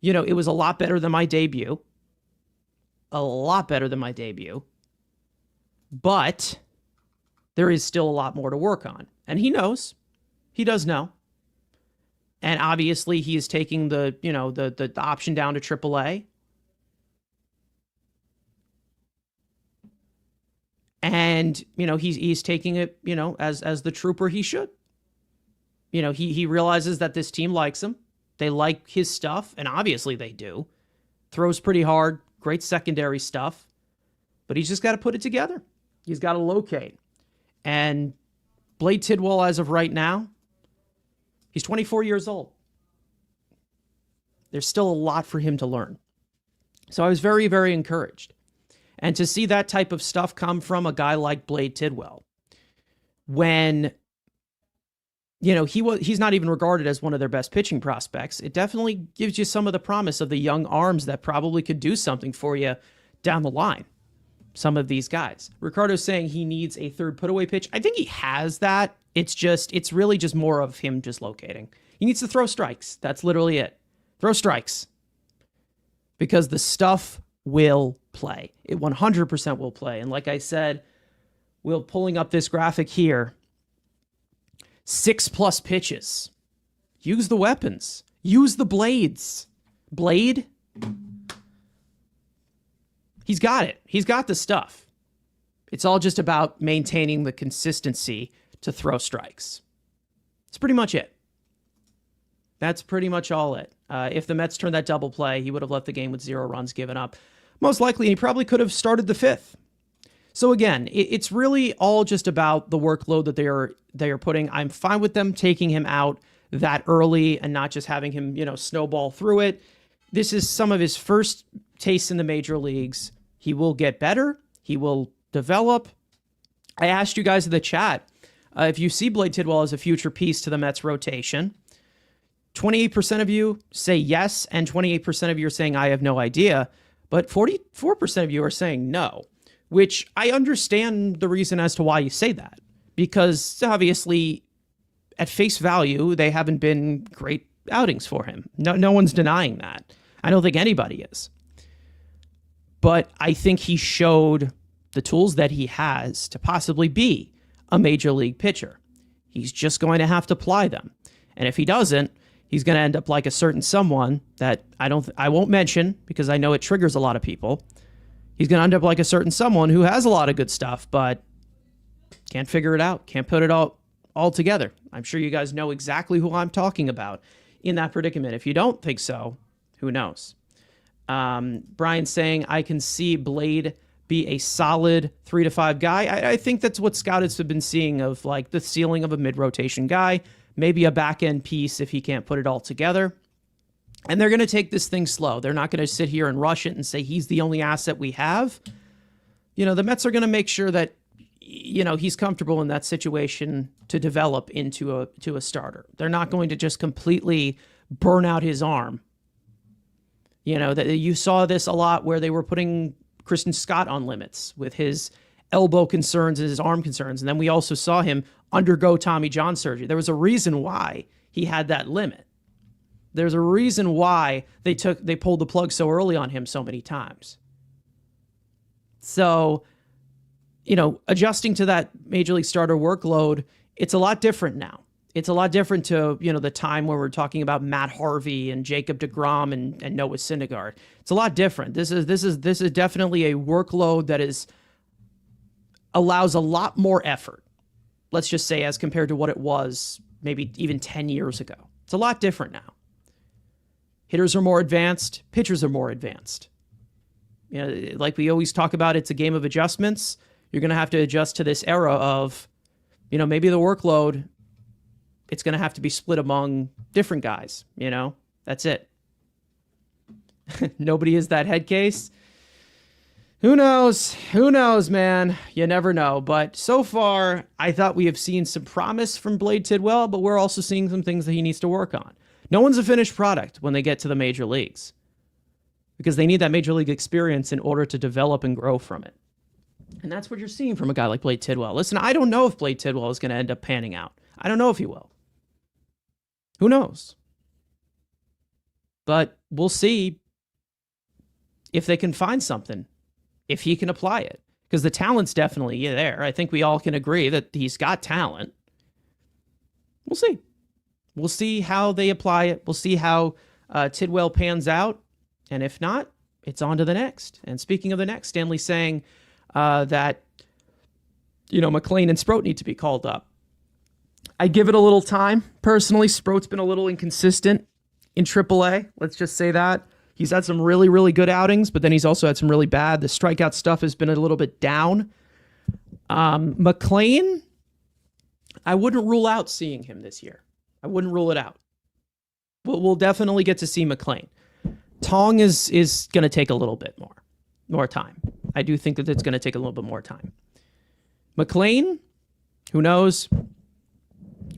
it was a lot better than my debut. A lot better than my debut. But there is still a lot more to work on. And he knows. He does know. And obviously he is taking the option down to AAA. And, he's taking it, as the trooper he should. He realizes that this team likes him. They like his stuff, and obviously they do. Throws pretty hard, great secondary stuff. But he's just got to put it together. He's got to locate. And Blade Tidwell, as of right now, he's 24 years old. There's still a lot for him to learn. So I was very, very encouraged. And to see that type of stuff come from a guy like Blade Tidwell, when, he's not even regarded as one of their best pitching prospects, it definitely gives you some of the promise of the young arms that probably could do something for you down the line. Some of these guys. Ricardo's saying he needs a third put-away pitch. I think he has that. It's really just more of him just locating. He needs to throw strikes. That's literally it. Throw strikes. Because the stuff will play. It 100% will play. And like I said, we're pulling up this graphic here. 6+ pitches. Use the weapons. Use the blades. Blade? He's got it. He's got the stuff. It's all just about maintaining the consistency to throw strikes. That's pretty much it. That's pretty much all it. If the Mets turned that double play, he would have left the game with 0 runs given up. Most likely, he probably could have started the 5th. So again, it's really all just about the workload that they are putting. I'm fine with them taking him out that early and not just having him, snowball through it. This is some of his first tastes in the major leagues. He will get better. He will develop. I asked you guys in the chat if you see Blade Tidwell as a future piece to the Mets rotation. 28% of you say yes, and 28% of you are saying I have no idea. But 44% of you are saying no, which I understand the reason as to why you say that. Because obviously, at face value, they haven't been great outings for him. No one's denying that. I don't think anybody is. But I think he showed the tools that he has to possibly be a major league pitcher. He's just going to have to apply them. And if he doesn't, he's going to end up like a certain someone that I won't mention because I know it triggers a lot of people. He's going to end up like a certain someone who has a lot of good stuff, but can't figure it out, can't put it all together. I'm sure you guys know exactly who I'm talking about in that predicament. If you don't think so, who knows? Brian's saying, I can see Blade be a solid 3 to 5 guy. I think that's what scouts have been seeing of like the ceiling of a mid-rotation guy, maybe a back-end piece if he can't put it all together. And they're going to take this thing slow. They're not going to sit here and rush it and say he's the only asset we have. The Mets are going to make sure that, he's comfortable in that situation to develop into a starter. They're not going to just completely burn out his arm. That you saw this a lot where they were putting Kristen Scott on limits with his elbow concerns and his arm concerns. And then we also saw him undergo Tommy John surgery. There was a reason why he had that limit. There's a reason why they pulled the plug so early on him so many times. So, adjusting to that major league starter workload, it's a lot different now. It's a lot different to, the time where we're talking about Matt Harvey and Jacob deGrom and Noah Syndergaard. It's a lot different. This is definitely a workload that allows a lot more effort. Let's just say as compared to what it was maybe even 10 years ago. It's a lot different now. Hitters are more advanced. Pitchers are more advanced. Like we always talk about, it's a game of adjustments. You're going to have to adjust to this era of, maybe the workload, it's going to have to be split among different guys. That's it. Nobody is that head case. Who knows? Who knows, man? You never know. But so far, I thought we have seen some promise from Blade Tidwell, but we're also seeing some things that he needs to work on. No one's a finished product when they get to the major leagues because they need that major league experience in order to develop and grow from it. And that's what you're seeing from a guy like Blade Tidwell. Listen, I don't know if Blade Tidwell is going to end up panning out. I don't know if he will. Who knows? But we'll see if they can find something. If he can apply it, because the talent's definitely there. I think we all can agree that he's got talent. We'll see. We'll see how they apply it. We'll see how Tidwell pans out. And if not, it's on to the next. And speaking of the next, Stanley's saying that, McLean and Sproat need to be called up. I give it a little time. Personally, Sproat's been a little inconsistent in AAA. Let's just say that. He's had some really, really good outings, but then he's also had some really bad. The strikeout stuff has been a little bit down. McLean, I wouldn't rule out seeing him this year. I wouldn't rule it out. We'll definitely get to see McLean. Tong is going to take a little bit more time. I do think that it's going to take a little bit more time. McLean, who knows?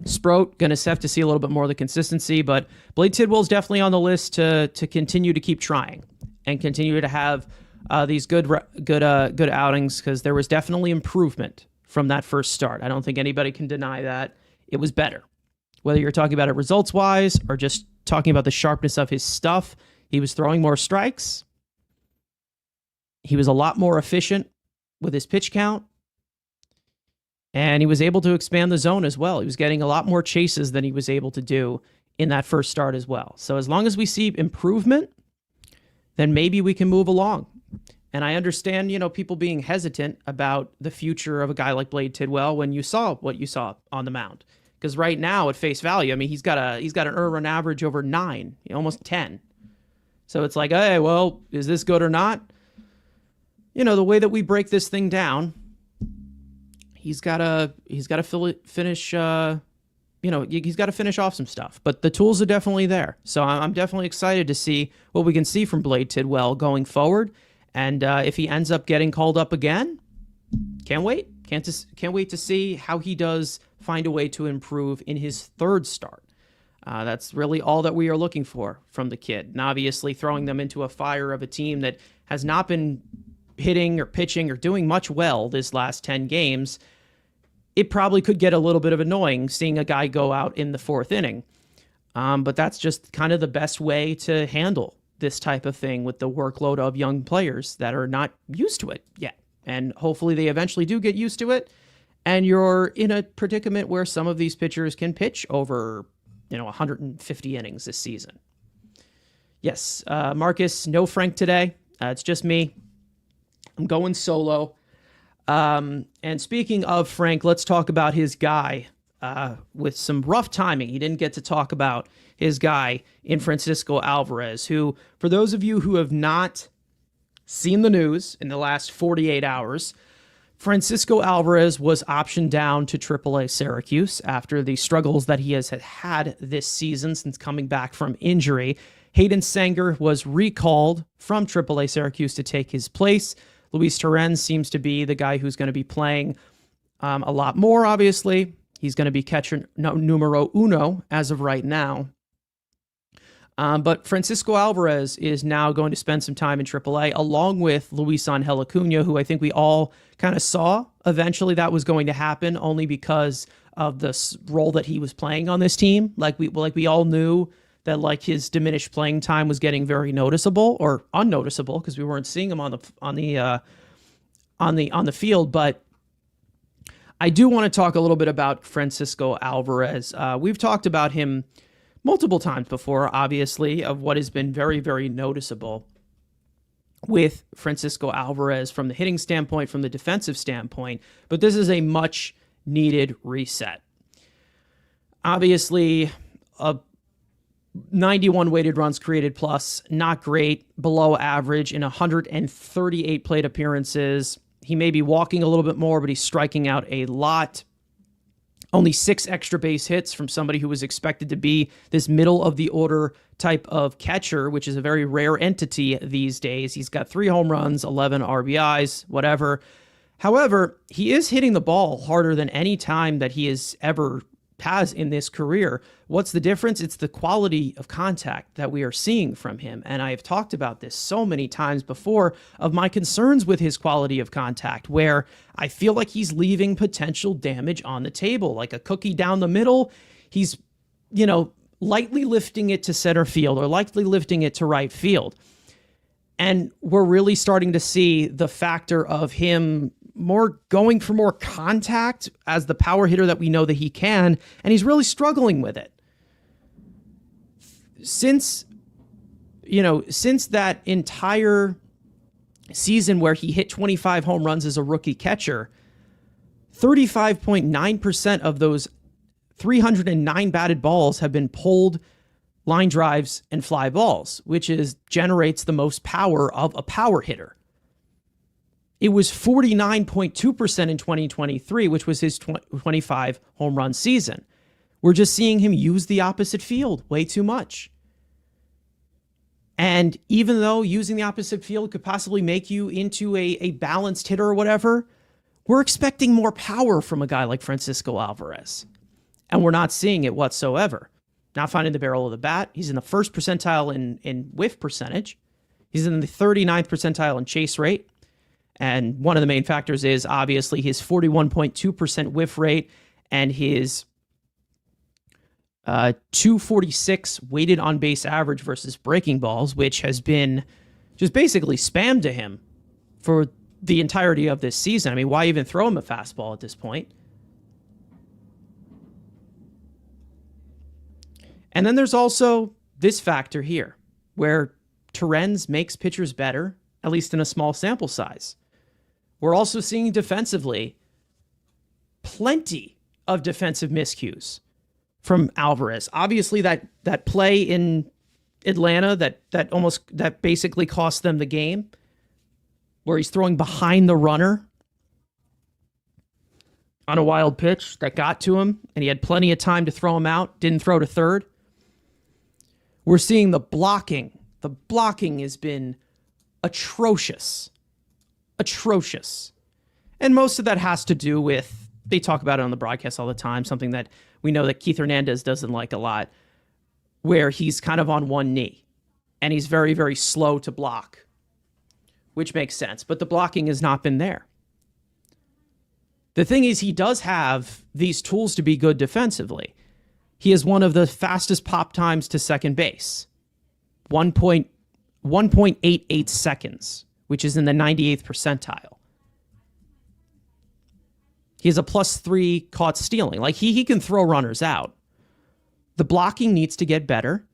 Sproat, going to have to see a little bit more of the consistency, but Blade Tidwell's definitely on the list to continue to keep trying and continue to have these good outings, because there was definitely improvement from that first start. I don't think anybody can deny that. It was better. Whether you're talking about it results-wise or just talking about the sharpness of his stuff, he was throwing more strikes. He was a lot more efficient with his pitch count. And he was able to expand the zone as well. He was getting a lot more chases than he was able to do in that first start as well. So as long as we see improvement, then maybe we can move along. And I understand, people being hesitant about the future of a guy like Blade Tidwell when you saw what you saw on the mound. Because right now, at face value, he's got an earned run average over 9, almost 10. So it's like, hey, well, is this good or not? The way that we break this thing down, he's got to finish. He's got to finish off some stuff. But the tools are definitely there. So I'm definitely excited to see what we can see from Blade Tidwell going forward. And if he ends up getting called up again, can't wait. Can't wait to see how he does find a way to improve in his third start. That's really all that we are looking for from the kid. And obviously throwing them into a fire of a team that has not been hitting or pitching or doing much well this last 10 games, it probably could get a little bit of annoying seeing a guy go out in the 4th inning. But that's just kind of the best way to handle this type of thing with the workload of young players that are not used to it yet. And hopefully they eventually do get used to it. And you're in a predicament where some of these pitchers can pitch over, 150 innings this season. Yes, Marcus, no Frank today. It's just me. I'm going solo. And speaking of Frank, let's talk about his guy with some rough timing. He didn't get to talk about his guy in Francisco Alvarez, who, for those of you who have not seen the news in the last 48 hours, Francisco Alvarez was optioned down to AAA Syracuse after the struggles that he has had this season since coming back from injury. Hayden Sanger was recalled from AAA Syracuse to take his place. Luis Torrens seems to be the guy who's going to be playing a lot more, obviously. He's going to be catcher numero uno as of right now. But Francisco Alvarez is now going to spend some time in AAA, along with Luis Angel Acuna, who I think we all kind of saw eventually that was going to happen, only because of the role that he was playing on this team. Like we all knew that his diminished playing time was getting very noticeable or unnoticeable because we weren't seeing him on the field. But I do want to talk a little bit about Francisco Alvarez. We've talked about him multiple times before, obviously, of what has been very, very noticeable with Francisco Alvarez from the hitting standpoint, from the defensive standpoint, but this is a much needed reset. Obviously, a 91 weighted runs created plus, not great, below average in 138 plate appearances. He may be walking a little bit more, but he's striking out a lot. Only 6 extra base hits from somebody who was expected to be this middle of the order type of catcher, which is a very rare entity these days. He's got 3 home runs, 11 RBIs, whatever. However, he is hitting the ball harder than any time that he has in this career. What's the difference? It's the quality of contact that we are seeing from him. And I have talked about this so many times before of my concerns with his quality of contact, where I feel like he's leaving potential damage on the table, like a cookie down the middle. He's, lightly lifting it to center field or lightly lifting it to right field. And we're really starting to see the factor of him going for more contact as the power hitter that we know that he can, and he's really struggling with it. Since that entire season where he hit 25 home runs as a rookie catcher, 35.9% of those 309 batted balls have been pulled line drives and fly balls, which generates the most power of a power hitter. It was 49.2% in 2023, which was his 25 home run season. We're just seeing him use the opposite field way too much. And even though using the opposite field could possibly make you into a balanced hitter or whatever, we're expecting more power from a guy like Francisco Alvarez. And we're not seeing it whatsoever. Not finding the barrel of the bat. He's in the first percentile in whiff percentage. He's in the 39th percentile in chase rate. And one of the main factors is obviously his 41.2% whiff rate and his 246 weighted on base average versus breaking balls, which has been just basically spammed to him for the entirety of this season. I mean, why even throw him a fastball at this point? And then there's also this factor here where Torrens makes pitchers better, at least in a small sample size. We're also seeing defensively plenty of defensive miscues from Alvarez. Obviously, that play in Atlanta that basically cost them the game, where he's throwing behind the runner on a wild pitch that got to him, and he had plenty of time to throw him out, didn't throw to third. We're seeing the blocking. The blocking has been atrocious. And most of that has to do with, they talk about it on the broadcast all the time, something that we know that Keith Hernandez doesn't like a lot, where he's kind of on one knee and he's very, very slow to block, which makes sense. But the blocking has not been there. The thing is, he does have these tools to be good defensively. He has one of the fastest pop times to second base, 1.88 seconds, which is in the 98th percentile. He has a +3 caught stealing. Like he can throw runners out. The blocking needs to get better.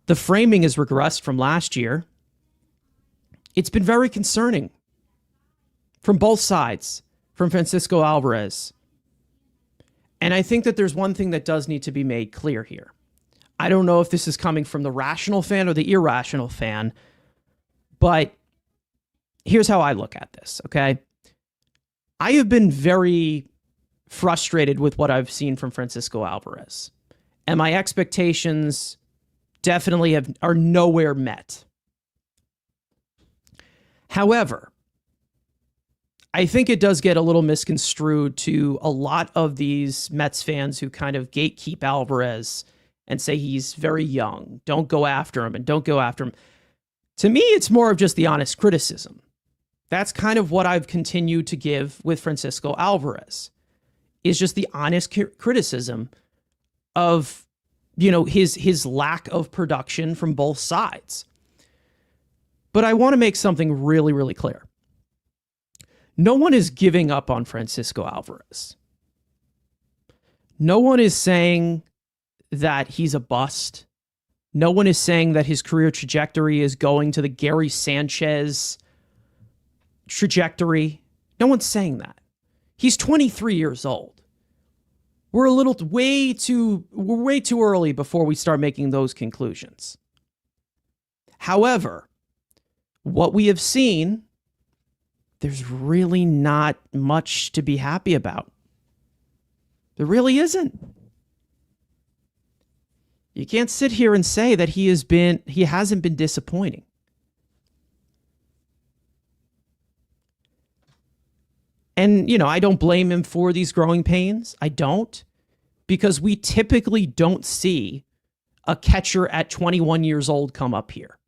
The framing has regressed from last year. It's been very concerning from both sides, from Francisco Alvarez. And I think that there's one thing that does need to be made clear here. I don't know if this is coming from the rational fan or the irrational fan, but here's how I look at this, okay? I have been very frustrated with what I've seen from Francisco Alvarez, and my expectations definitely are nowhere met. However, I think it does get a little misconstrued to a lot of these Mets fans who kind of gatekeep Alvarez and say he's very young. Don't go after him and don't go after him. To me, it's more of just the honest criticism. That's kind of what I've continued to give with Francisco Alvarez, is just the honest criticism of, his lack of production from both sides. But I want to make something really, really clear. No one is giving up on Francisco Alvarez. No one is saying that he's a bust. No one is saying that his career trajectory is going to the Gary Sanchez trajectory. No one's saying that. He's 23 years old. We're way too early before we start making those conclusions. However, what we have seen, there's really not much to be happy about. There really isn't. You can't sit here and say that he hasn't been disappointing. And, I don't blame him for these growing pains. I don't, because we typically don't see a catcher at 21 years old come up here.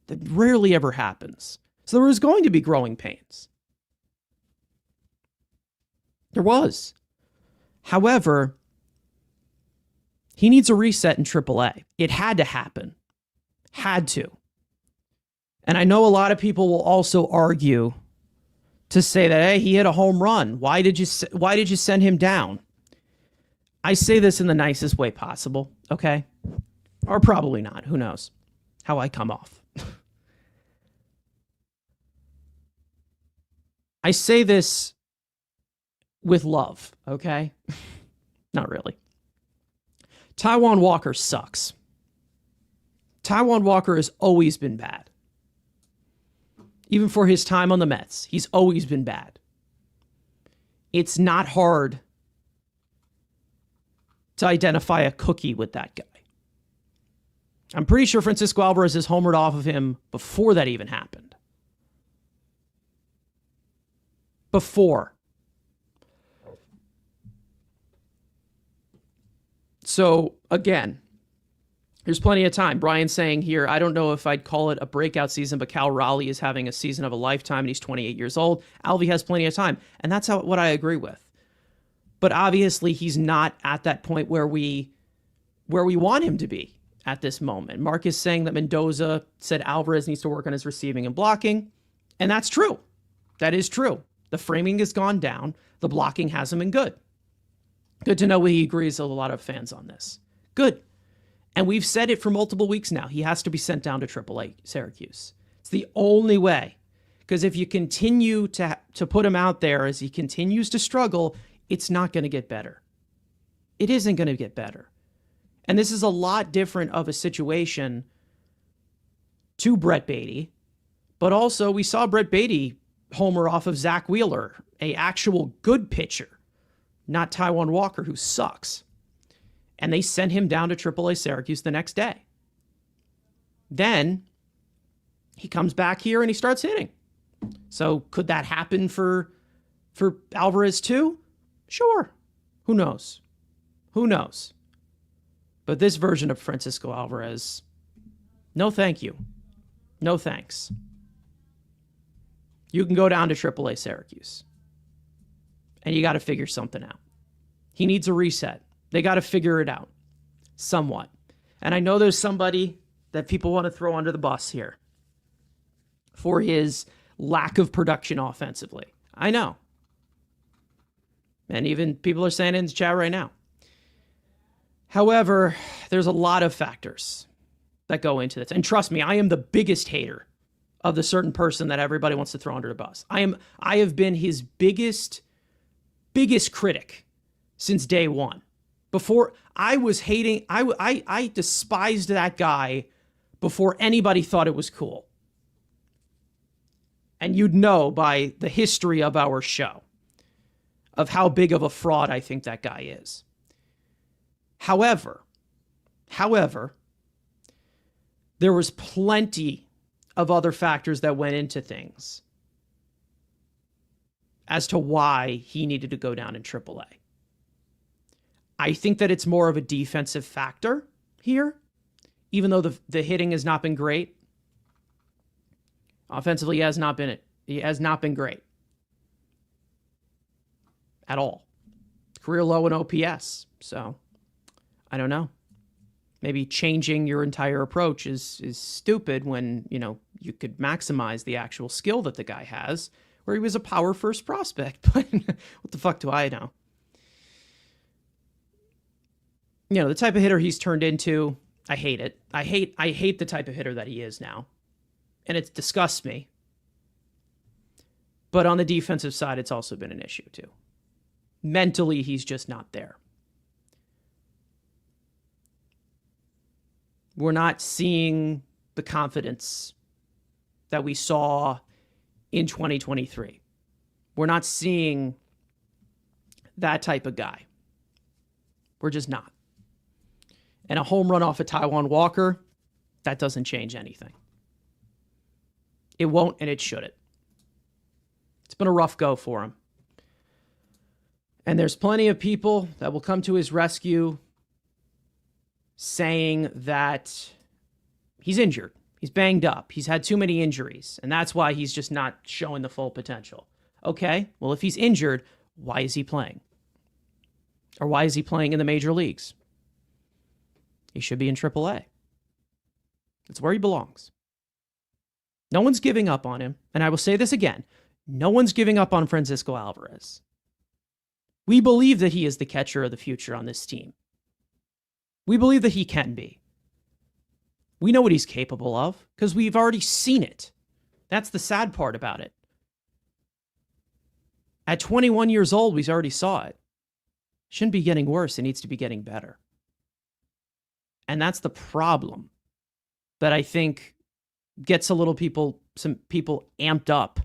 That rarely ever happens. So there was going to be growing pains. There was. However, he needs a reset in AAA. It had to happen. Had to. And I know a lot of people will also argue to say that, hey, he hit a home run. Why did you send him down? I say this in the nicest way possible, okay? Or probably not. Who knows how I come off. I say this with love, okay? Not really. Taijuan Walker sucks. Taijuan Walker has always been bad. Even for his time on the Mets, he's always been bad. It's not hard to identify a cookie with that guy. I'm pretty sure Francisco Alvarez has homered off of him before that even happened. Before. So, again, there's plenty of time. Brian's saying here, I don't know if I'd call it a breakout season, but Cal Raleigh is having a season of a lifetime, and he's 28 years old. Alvy has plenty of time, and that's what I agree with. But obviously, he's not at that point where we want him to be at this moment. Mark is saying that Mendoza said Alvarez needs to work on his receiving and blocking, and that's true. That is true. The framing has gone down. The blocking hasn't been good. Good to know he agrees with a lot of fans on this. Good. And we've said it for multiple weeks now. He has to be sent down to AAA Syracuse. It's the only way. Because if you continue to put him out there as he continues to struggle, it's not going to get better. It isn't going to get better. And this is a lot different of a situation to Brett Beatty. But also, we saw Brett Beatty homer off of Zach Wheeler, a actual good pitcher, not Taijuan Walker, who sucks. And they sent him down to AAA Syracuse the next day. Then he comes back here and he starts hitting. So could that happen for Alvarez too? Sure. Who knows? Who knows? But this version of Francisco Alvarez, no thank you. No thanks. You can go down to AAA Syracuse. And you got to figure something out. He needs a reset. They got to figure it out somewhat. And I know there's somebody that people want to throw under the bus here for his lack of production offensively. I know. And even people are saying it in the chat right now. However, there's a lot of factors that go into this. And trust me, I am the biggest hater of the certain person that everybody wants to throw under the bus. I have been his biggest critic since day one. Before I was hating, I despised that guy before anybody thought it was cool. And you'd know by the history of our show of how big of a fraud I think that guy is. However, there was plenty of other factors that went into things as to why he needed to go down in AAA. I think that it's more of a defensive factor here, even though the hitting has not been great. Offensively, he has not been great at all. Career low in OPS. So I don't know. Maybe changing your entire approach is stupid when, you could maximize the actual skill that the guy has, where he was a power first prospect. But what the fuck do I know? You know, the type of hitter he's turned into, I hate it. I hate the type of hitter that he is now. And it disgusts me. But on the defensive side, it's also been an issue too. Mentally, he's just not there. We're not seeing the confidence that we saw in 2023. We're not seeing that type of guy. We're just not. And a home run off of Taijuan Walker, that doesn't change anything. It won't, and it shouldn't. It's been a rough go for him. And there's plenty of people that will come to his rescue saying that he's injured. He's banged up. He's had too many injuries, and that's why he's just not showing the full potential. Okay, well, if he's injured, why is he playing? Or why is he playing in the major leagues? He should be in AAA. That's where he belongs. No one's giving up on him, and I will say this again. No one's giving up on Francisco Alvarez. We believe that he is the catcher of the future on this team. We believe that he can be. We know what he's capable of because we've already seen it. That's the sad part about it. At 21 years old, we already saw it. Shouldn't be getting worse. It needs to be getting better. And that's the problem that I think gets some people amped up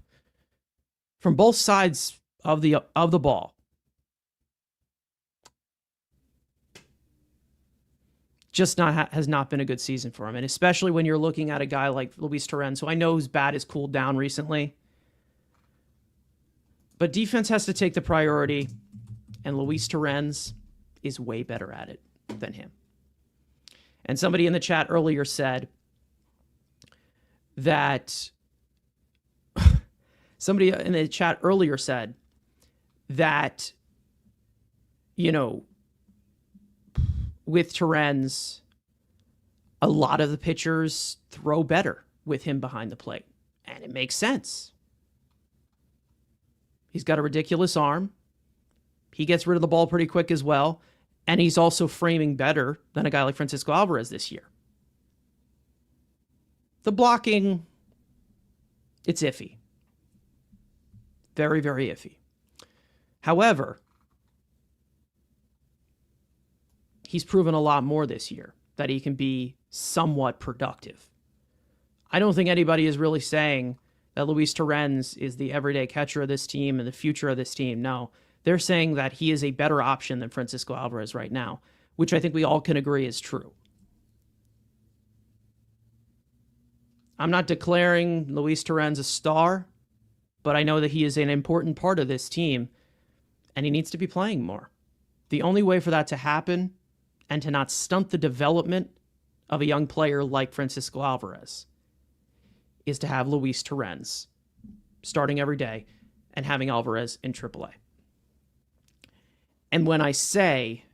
from both sides of the ball. Just has not been a good season for him. And especially when you're looking at a guy like Luis Torrens, who I know his bat has cooled down recently. But defense has to take the priority, and Luis Torrens is way better at it than him. And somebody in the chat earlier said that you know, with Torrens, a lot of the pitchers throw better with him behind the plate. And it makes sense. He's got a ridiculous arm. He gets rid of the ball pretty quick as well. And he's also framing better than a guy like Francisco Alvarez this year. The blocking, it's iffy. Very, very iffy. However, he's proven a lot more this year that he can be somewhat productive. I don't think anybody is really saying that Luis Torrens is the everyday catcher of this team and the future of this team. No, they're saying that he is a better option than Francisco Alvarez right now, which I think we all can agree is true. I'm not declaring Luis Torrens a star, but I know that he is an important part of this team, and he needs to be playing more. The only way for that to happen and to not stunt the development of a young player like Francisco Alvarez is to have Luis Torrens starting every day and having Alvarez in AAA. And when I say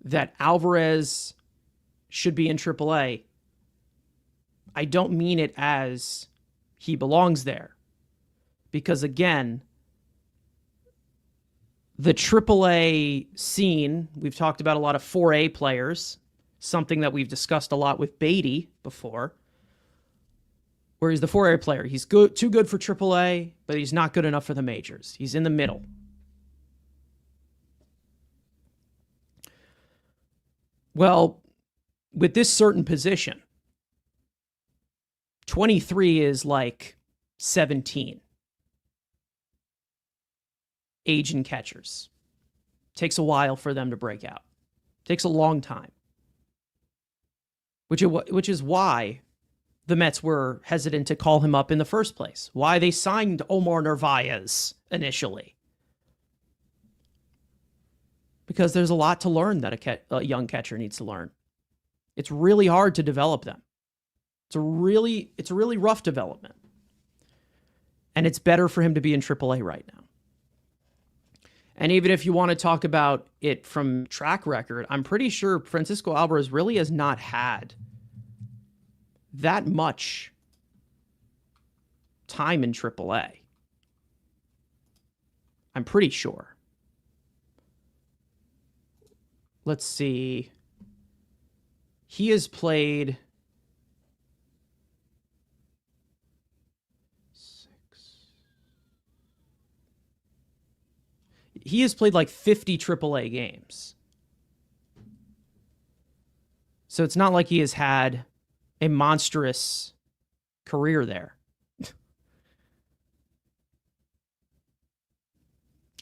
that Alvarez should be in AAA, I don't mean it as he belongs there. Because again, the AAA scene, we've talked about a lot of 4A players, something that we've discussed a lot with Beatty before, where he's the 4A player. He's good, too good for AAA, but he's not good enough for the majors. He's in the middle. Well, with this certain position, 23 is like 17. Age in catchers. Takes a while for them to break out. Takes a long time. Which is why the Mets were hesitant to call him up in the first place. Why they signed Omar Narvaez initially. Because there's a lot to learn that a young catcher needs to learn. It's really hard to develop them. It's a really rough development. And it's better for him to be in AAA right now. And even if you want to talk about it from track record, I'm pretty sure Francisco Alvarez really has not had that much time in AAA. I'm pretty sure. Let's see. He has played like 50 AAA games. So it's not like he has had a monstrous career there.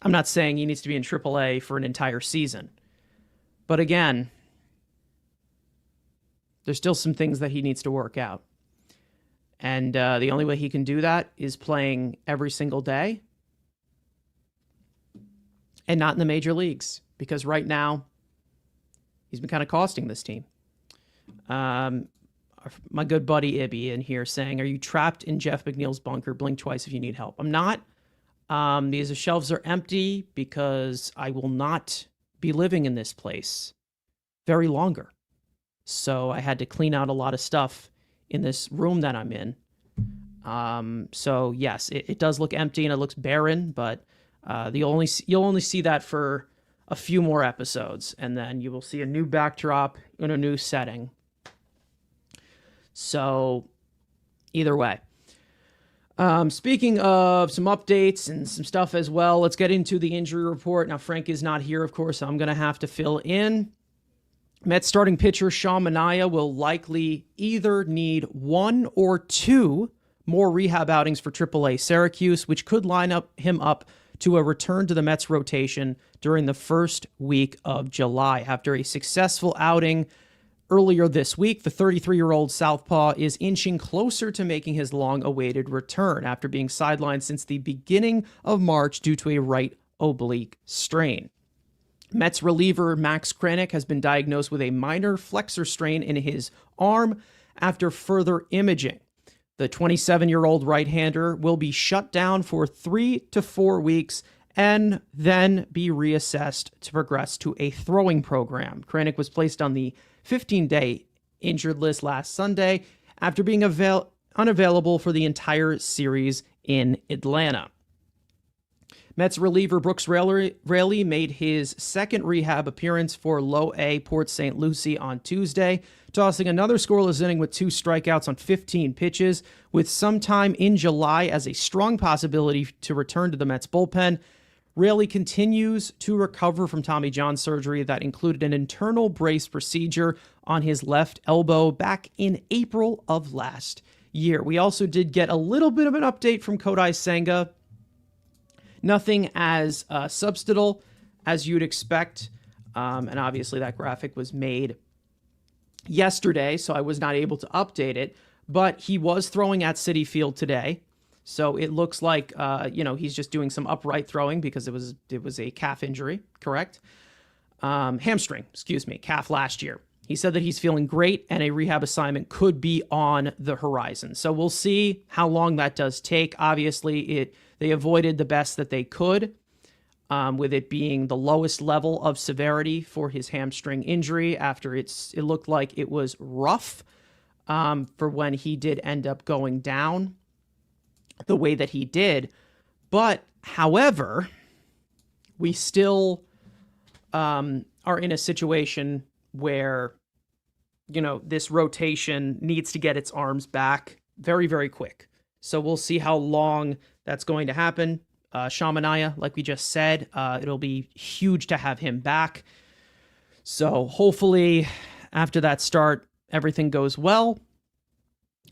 I'm not saying he needs to be in AAA for an entire season. But again, there's still some things that he needs to work out. And the only way he can do that is playing every single day and not in the major leagues. Because right now, he's been kind of costing this team. My good buddy Ibby in here saying, are you trapped in Jeff McNeil's bunker? Blink twice if you need help. I'm not. These shelves are empty because I will not be living in this place very longer. So I had to clean out a lot of stuff in this room that I'm in. So yes, it does look empty and it looks barren, but you'll only see that for a few more episodes, and then you will see a new backdrop in a new setting. So either way. Speaking of some updates and some stuff as well, let's get into the injury report. Now, Frank is not here, of course, so I'm going to have to fill in. Mets starting pitcher Sean Manaea will likely either need 1 or 2 more rehab outings for AAA Syracuse, which could line him up to a return to the Mets rotation during the first week of July. After a successful outing earlier this week, the 33-year-old southpaw is inching closer to making his long-awaited return after being sidelined since the beginning of March due to a right oblique strain. Mets reliever Max Kranick has been diagnosed with a minor flexor strain in his arm after further imaging. The 27-year-old right-hander will be shut down for 3 to 4 weeks and then be reassessed to progress to a throwing program. Kranick was placed on the 15-day injured list last Sunday after being unavailable for the entire series in Atlanta. Mets reliever Brooks Raley made his second rehab appearance for Low A Port St. Lucie on Tuesday, tossing another scoreless inning with 2 strikeouts on 15 pitches, with some time in July as a strong possibility to return to the Mets bullpen. Raley continues to recover from Tommy John surgery that included an internal brace procedure on his left elbow back in April of last year. We also did get a little bit of an update from Kodai Senga. Nothing as substantial as you'd expect. And obviously that graphic was made yesterday, so I was not able to update it. But he was throwing at Citi Field today. So it looks like, he's just doing some upright throwing because it was a calf injury, correct? Hamstring, calf last year. He said that he's feeling great and a rehab assignment could be on the horizon. So we'll see how long that does take. Obviously, they avoided the best that they could, with it being the lowest level of severity for his hamstring injury after it looked like it was rough for when he did end up going down the way that he did. But, however, we still are in a situation where, this rotation needs to get its arms back very, very quick. So we'll see how long that's going to happen. Sean Manaea, like we just said, it'll be huge to have him back. So hopefully after that start, everything goes well.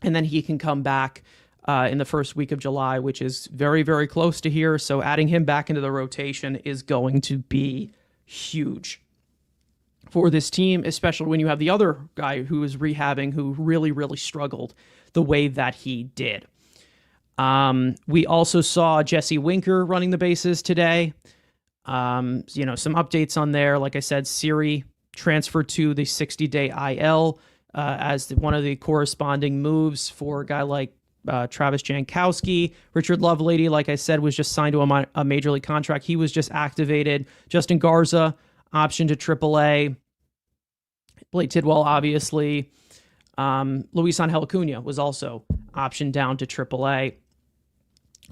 And then he can come back in the first week of July, which is very, very close to here. So adding him back into the rotation is going to be huge for this team, especially when you have the other guy who is rehabbing, who really, really struggled the way that he did. We also saw Jesse Winker running the bases today. Some updates on there. Like I said, Siri transferred to the 60-day IL as one of the corresponding moves for a guy like Travis Jankowski. Richard Lovelady, like I said, was just signed to a major league contract. He was just activated. Justin Garza, option to AAA. Blake Tidwell, obviously. Luis Angel Acuna was also optioned down to AAA.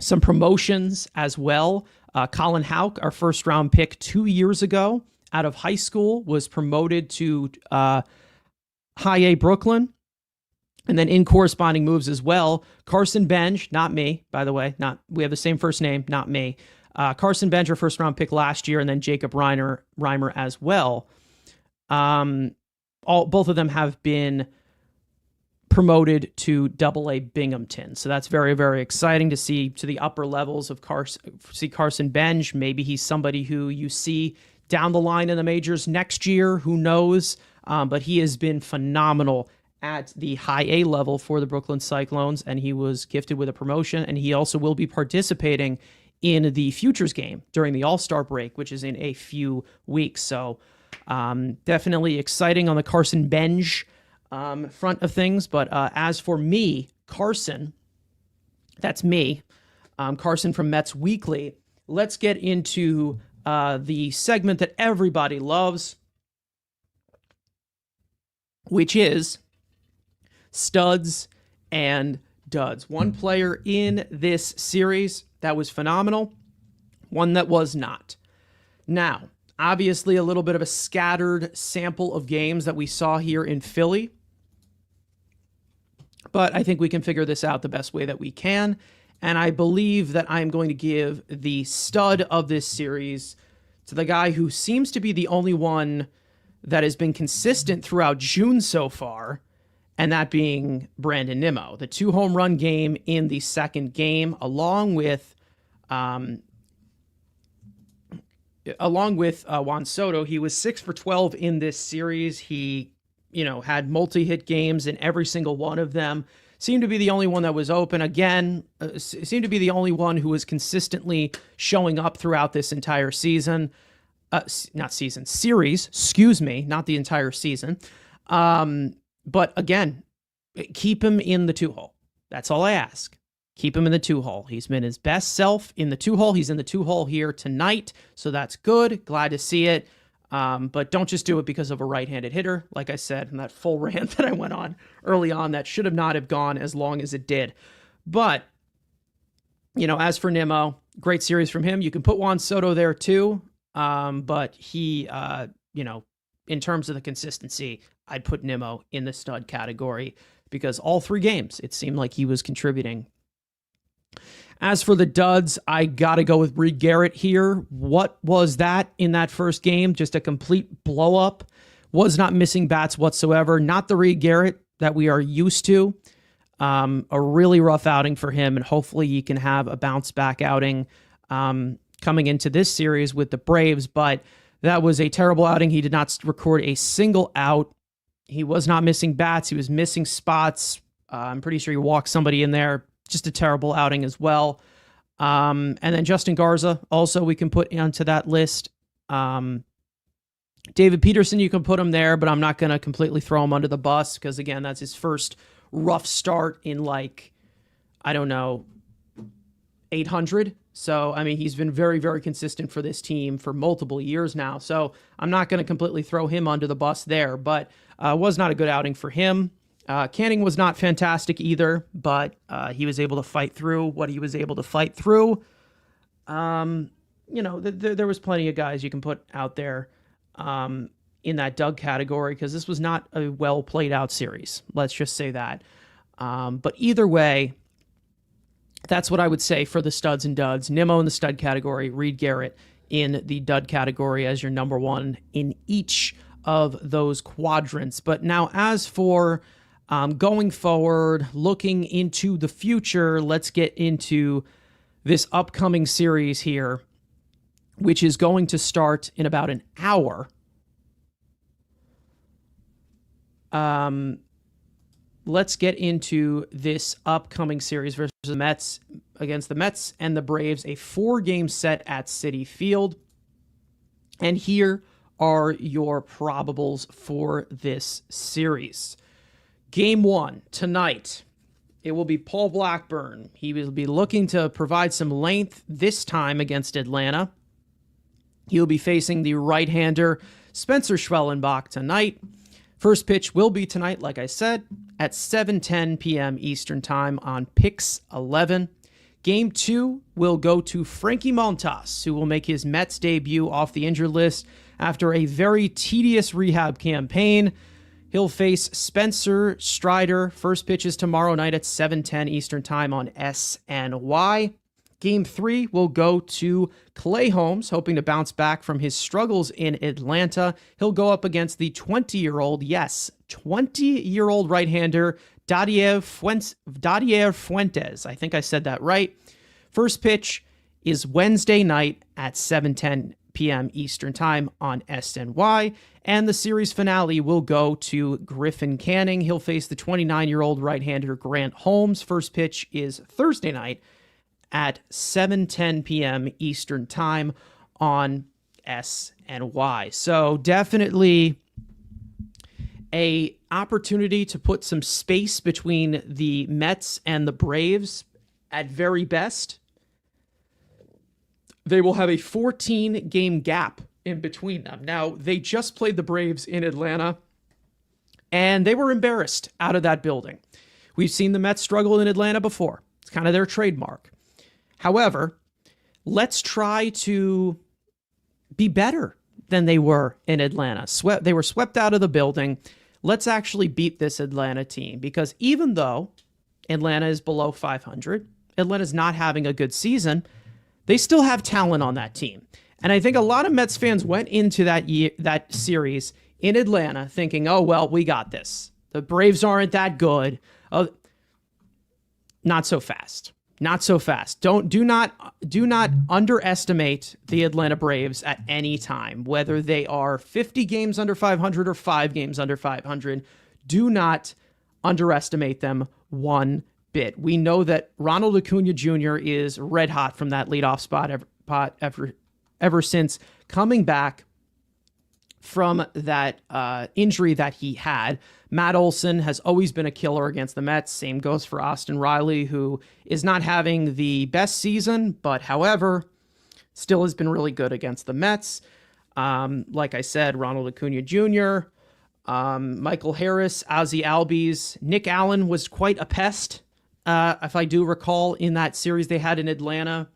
Some promotions as well. Colin Houck, our first round pick 2 years ago out of high school, was promoted to High A Brooklyn. And then in corresponding moves as well, Carson Benj, not me, by the way, we have the same first name, not me. Carson Benj, our first round pick last year, and then Jacob Reimer as well. Both of them have been promoted to Double-A Binghamton. So that's very, very exciting to see to the upper levels of Carson Benj. Maybe he's somebody who you see down the line in the majors next year. Who knows? But he has been phenomenal at the high A level for the Brooklyn Cyclones, and he was gifted with a promotion, and he also will be participating in the Futures game during the All-Star break, which is in a few weeks. So definitely exciting on the Carson Benj front of things. But as for me, Carson, that's me, Carson from Mets Weekly, let's get into the segment that everybody loves, which is studs and duds. One player in this series that was phenomenal, one that was not. Now, obviously a little bit of a scattered sample of games that we saw here in Philly, but I think we can figure this out the best way that we can. And I believe that I'm going to give the stud of this series to the guy who seems to be the only one that has been consistent throughout June so far, and that being Brandon Nimmo. The 2-home run game in the second game, along with Juan Soto. He was 6 for 12 in this series. He had multi-hit games in every single one of them. Seemed to be the only one that was open. Again, seemed to be the only one who was consistently showing up throughout this entire season. Series, excuse me, not the entire season. But again, keep him in the 2-hole. That's all I ask. Keep him in the 2-hole. He's been his best self in the 2-hole. He's in the 2-hole here tonight, so that's good. Glad to see it. But don't just do it because of a right-handed hitter. Like I said in that full rant that I went on early on, that should have not have gone as long as it did. But, as for Nimmo, great series from him. You can put Juan Soto there too. But he, in terms of the consistency, I'd put Nimmo in the stud category because all 3 games, it seemed like he was contributing. As for the duds, I got to go with Reed Garrett here. What was that in that first game? Just a complete blow up. Was not missing bats whatsoever. Not the Reed Garrett that we are used to. A really rough outing for him, and hopefully he can have a bounce back outing coming into this series with the Braves. But that was a terrible outing. He did not record a single out. He was not missing bats. He was missing spots. I'm pretty sure he walked somebody in there. Just a terrible outing as well. And then Justin Garza, also we can put onto that list. David Peterson, you can put him there, but I'm not going to completely throw him under the bus because, again, that's his first rough start in 800. So, he's been very, very consistent for this team for multiple years now. So I'm not going to completely throw him under the bus there, but was not a good outing for him. Canning was not fantastic either, but he was able to fight through what he was able to fight through. There was plenty of guys you can put out there in that dud category because this was not a well played out series. Let's just say that. But either way, that's what I would say for the studs and duds. Nimmo in the stud category, Reed Garrett in the dud category as your number one in each of those quadrants. But now as for going forward, looking into the future, let's get into this upcoming series here, which is going to start in about an hour. Let's get into this upcoming series versus the Mets, against the Mets and the Braves, a 4-game set at Citi Field. And here are your probables for this series. Game 1 tonight, it will be Paul Blackburn. He will be looking to provide some length this time against Atlanta. He'll be facing the right-hander Spencer Schwellenbach tonight. First pitch will be tonight, like I said, at 7:10 p.m. Eastern Time on Pix 11. Game 2 will go to Frankie Montas, who will make his Mets debut off the injured list after a very tedious rehab campaign. He'll face Spencer Strider. First pitch is tomorrow night at 7:10 Eastern Time on SNY. Game 3 will go to Clay Holmes, hoping to bounce back from his struggles in Atlanta. He'll go up against the 20-year-old, yes, 20-year-old right-hander Dadier Fuentes. I think I said that right. First pitch is Wednesday night at 7:10 p.m. Eastern Time on SNY. And the series finale will go to Griffin Canning. He'll face the 29-year-old right-hander Grant Holmes. First pitch is Thursday night at 7:10 p.m. Eastern Time on SNY. So definitely a opportunity to put some space between the Mets and the Braves at very best. They will have a 14-game gap in between them. Now, they just played the Braves in Atlanta, and they were embarrassed out of that building. We've seen the Mets struggle in Atlanta before. It's kind of their trademark. However, let's try to be better than they were in Atlanta. They were swept out of the building. Let's actually beat this Atlanta team, because even though Atlanta is below 500, Atlanta's not having a good season, they still have talent on that team. And I think a lot of Mets fans went into that series in Atlanta thinking, oh, well, we got this. The Braves aren't that good. Not so fast. Not so fast. Do not underestimate the Atlanta Braves at any time, whether they are 50 games under 500 or 5 games under 500. Do not underestimate them one bit. We know that Ronald Acuna Jr. is red hot from that leadoff spot ever since coming back from that injury that he had. Matt Olson has always been a killer against the Mets. Same goes for Austin Riley, who is not having the best season, but however, still has been really good against the Mets. Like I said, Ronald Acuna Jr., Michael Harris, Ozzie Albies, Nick Allen was quite a pest, if I do recall, in that series they had in Atlanta.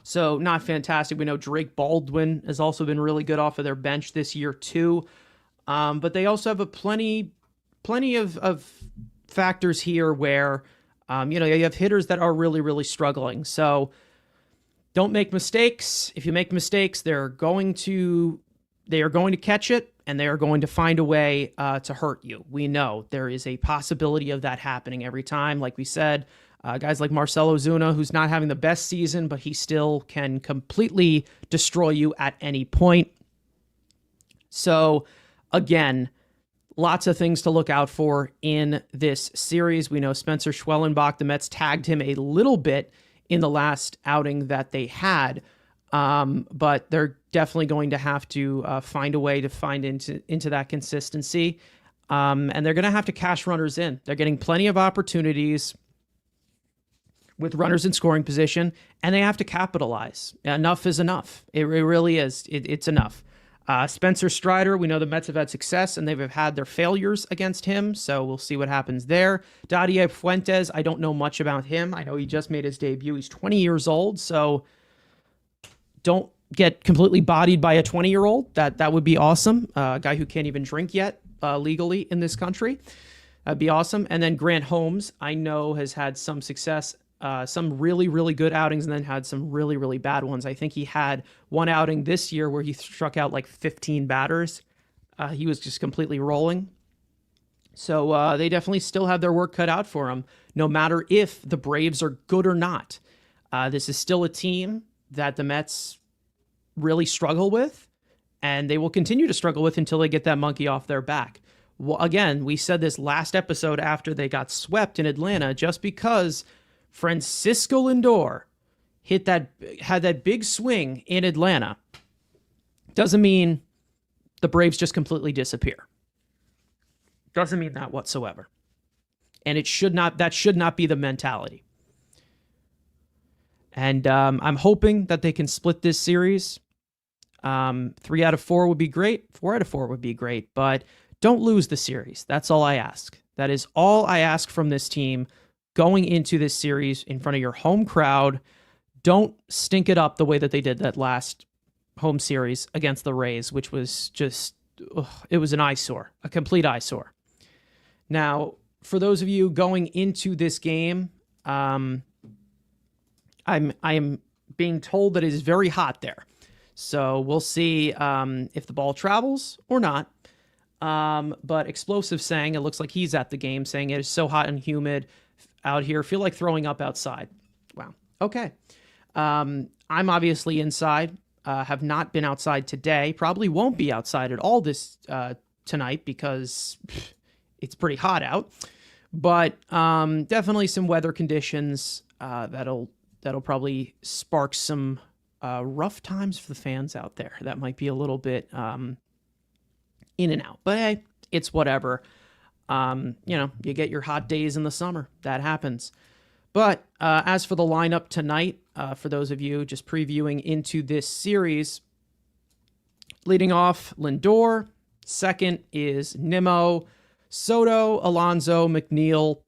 So not fantastic. We know Drake Baldwin has also been really good off of their bench this year too. But they also have plenty of factors here where, you have hitters that are really, really struggling. So don't make mistakes. If you make mistakes, they are going to catch it, and they are going to find a way to hurt you. We know there is a possibility of that happening every time. Like we said, guys like Marcell Ozuna, who's not having the best season, but he still can completely destroy you at any point. So again, lots of things to look out for in this series. We know Spencer Schwellenbach, the Mets tagged him a little bit in the last outing that they had, but they're definitely going to have to find a way to find into that consistency, and they're going to have to cash runners in. They're getting plenty of opportunities with runners in scoring position, and they have to capitalize. Enough is enough. It really is. It's enough. Spencer Strider, we know the Mets have had success, and they've had their failures against him, so we'll see what happens there. Dadier Fuentes, I don't know much about him. I know he just made his debut. He's 20 years old, so don't get completely bodied by a 20-year-old. That would be awesome. A guy who can't even drink yet legally in this country. That'd be awesome. And then Grant Holmes, I know, has had some success, some really, really good outings, and then had some really, really bad ones. I think he had one outing this year where he struck out like 15 batters. He was just completely rolling. So they definitely still have their work cut out for him, no matter if the Braves are good or not. This is still a team that the Mets really struggle with, and they will continue to struggle with until they get that monkey off their back. Well, again, we said this last episode after they got swept in Atlanta, just because Francisco Lindor had that big swing in Atlanta doesn't mean the Braves just completely disappear. Doesn't mean that whatsoever. And that should not be the mentality. And I'm hoping that they can split this series. 3 out of 4 would be great. 4 out of 4 would be great, but don't lose the series. That's all I ask. That is all I ask from this team. going into this series in front of your home crowd. Don't stink it up the way that they did that last home series against the Rays, which was just, it was an eyesore, a complete eyesore. Now, for those of you going into this game, I am being told that it is very hot there. So we'll see if the ball travels or not. But Explosive saying, it looks like he's at the game, saying it is so hot and humid out here. Feel like throwing up outside. Wow. Okay. I'm obviously inside. Have not been outside today. Probably won't be outside at all this tonight because it's pretty hot out. But definitely some weather conditions that'll probably spark some rough times for the fans out there. That might be a little bit in and out. But hey, it's whatever. You get your hot days in the summer. That happens. But as for the lineup tonight, for those of you just previewing into this series, leading off Lindor. Second is Nimmo, Soto, Alonso, McNeil,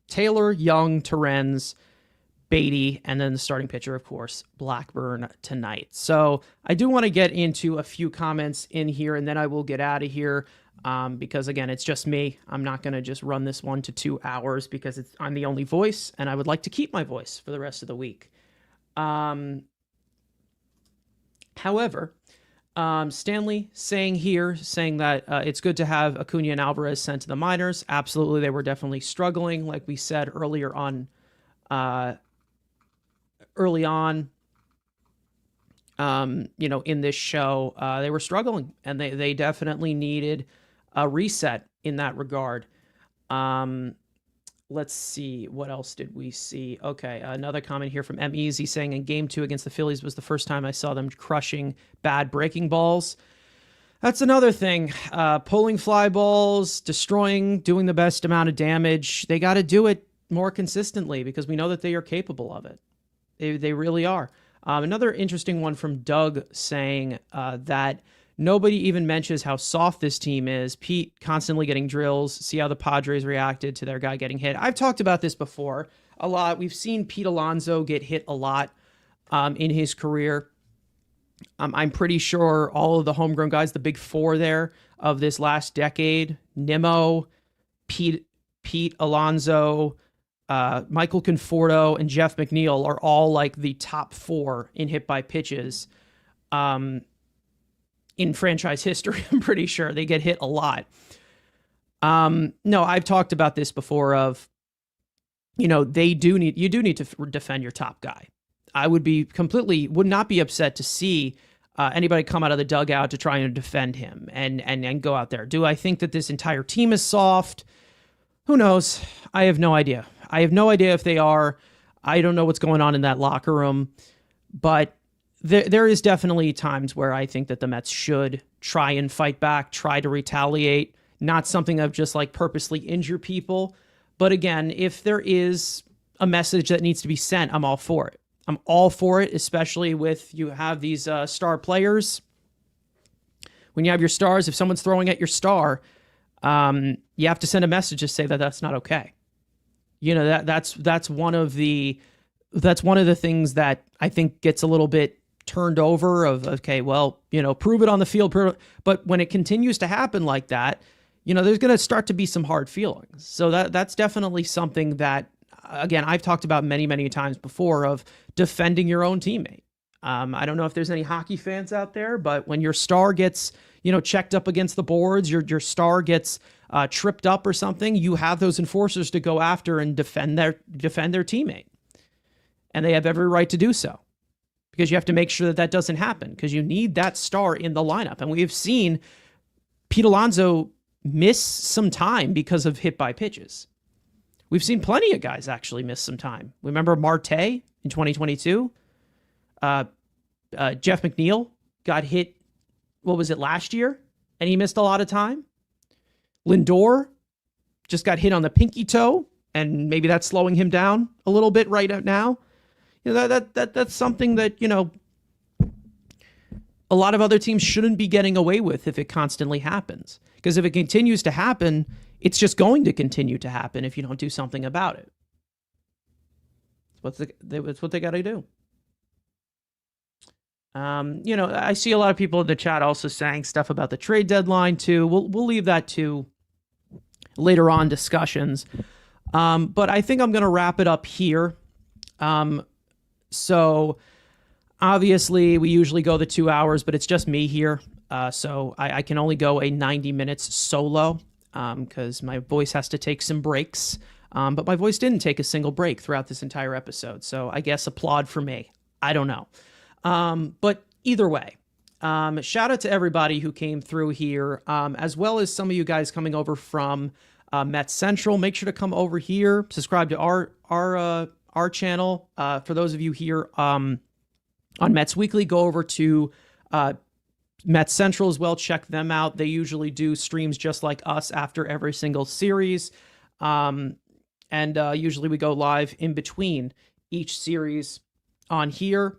Taylor, Young, Torrens, Beatty, and then the starting pitcher, of course, Blackburn tonight. So I do want to get into a few comments in here, and then I will get out of here because, again, it's just me. I'm not going to just run this 1 to 2 hours because I'm the only voice, and I would like to keep my voice for the rest of the week. However, Stanley saying that it's good to have Acuna and Alvarez sent to the minors. Absolutely, they were definitely struggling, like we said earlier on. In this show, they were struggling, and they definitely needed a reset in that regard. Let's see. What else did we see? Okay, another comment here from M. Easy saying, in Game 2 against the Phillies was the first time I saw them crushing bad breaking balls. That's another thing. Pulling fly balls, doing the best amount of damage. They got to do it more consistently because we know that they are capable of it. They really are. Another interesting one from Doug saying that nobody even mentions how soft this team is. Pete constantly getting drills. See how the Padres reacted to their guy getting hit. I've talked about this before a lot. We've seen Pete Alonso get hit a lot in his career. I'm pretty sure all of the homegrown guys, the big four there of this last decade, Nimmo, Pete Alonso, Michael Conforto, and Jeff McNeil are all like the top 4 in hit by pitches in franchise history. I'm pretty sure they get hit a lot. No, I've talked about this before of, you do need to defend your top guy. I would not be upset to see anybody come out of the dugout to try and defend him and go out there. Do I think that this entire team is soft? Who knows? I have no idea. I have no idea if they are. I don't know what's going on in that locker room, but there is definitely times where I think that the Mets should try and fight back, try to retaliate, not something of just like purposely injure people. But again, if there is a message that needs to be sent, I'm all for it. I'm all for it, especially with you have these star players. When you have your stars, if someone's throwing at your star, you have to send a message to say that that's not okay. That's one of the things that I think gets a little bit turned over of, okay, well, prove it on the field. But when it continues to happen like that, there's going to start to be some hard feelings. So that's definitely something that, again, I've talked about many, many times before of defending your own teammate. I don't know if there's any hockey fans out there, but when your star gets, checked up against the boards, your star gets tripped up or something, you have those enforcers to go after and defend their teammate. And they have every right to do so because you have to make sure that doesn't happen because you need that star in the lineup. And we have seen Pete Alonso miss some time because of hit by pitches. We've seen plenty of guys actually miss some time. Remember Marte in 2022? Jeff McNeil got hit, what was it, last year? And he missed a lot of time. Lindor just got hit on the pinky toe, and maybe that's slowing him down a little bit right now. That's something that, a lot of other teams shouldn't be getting away with if it constantly happens. Because if it continues to happen, it's just going to continue to happen if you don't do something about it. It's what they got to do. I see a lot of people in the chat also saying stuff about the trade deadline too. We'll leave that to later on discussions. But I think I'm going to wrap it up here. So obviously we usually go the 2 hours, but it's just me here. So I can only go a 90 minutes solo because my voice has to take some breaks. But my voice didn't take a single break throughout this entire episode. So I guess applaud for me. I don't know. But either way, shout out to everybody who came through here, as well as some of you guys coming over from Mets Central. Make sure to come over here, subscribe to our channel. For those of you here on Mets Weekly, go over to Mets Central as well. Check them out. They usually do streams just like us after every single series. And usually we go live in between each series on here.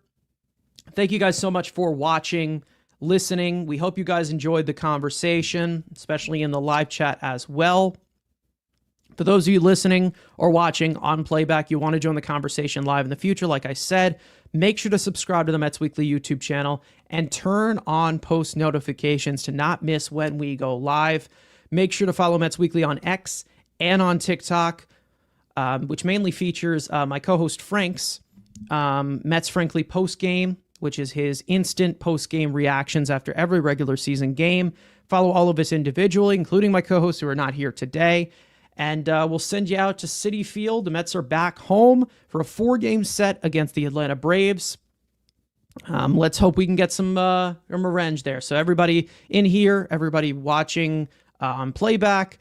Thank you guys so much for watching, listening. We hope you guys enjoyed the conversation, especially in the live chat as well. For those of you listening or watching on playback, you want to join the conversation live in the future, like I said, make sure to subscribe to the Mets Weekly YouTube channel and turn on post notifications to not miss when we go live. Make sure to follow Mets Weekly on X and on TikTok, which mainly features my co-host Frank's Mets Frankly post-game, which is his instant post-game reactions after every regular season game. Follow all of us individually, including my co-hosts who are not here today. And we'll send you out to Citi Field. The Mets are back home for a 4-game set against the Atlanta Braves. Let's hope we can get some revenge there. So everybody in here, everybody watching on playback,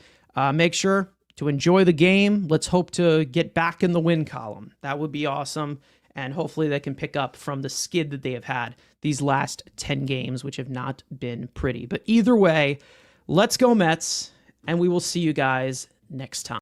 make sure to enjoy the game. Let's hope to get back in the win column. That would be awesome. And hopefully they can pick up from the skid that they have had these last 10 games, which have not been pretty. But either way, let's go Mets, and we will see you guys next time.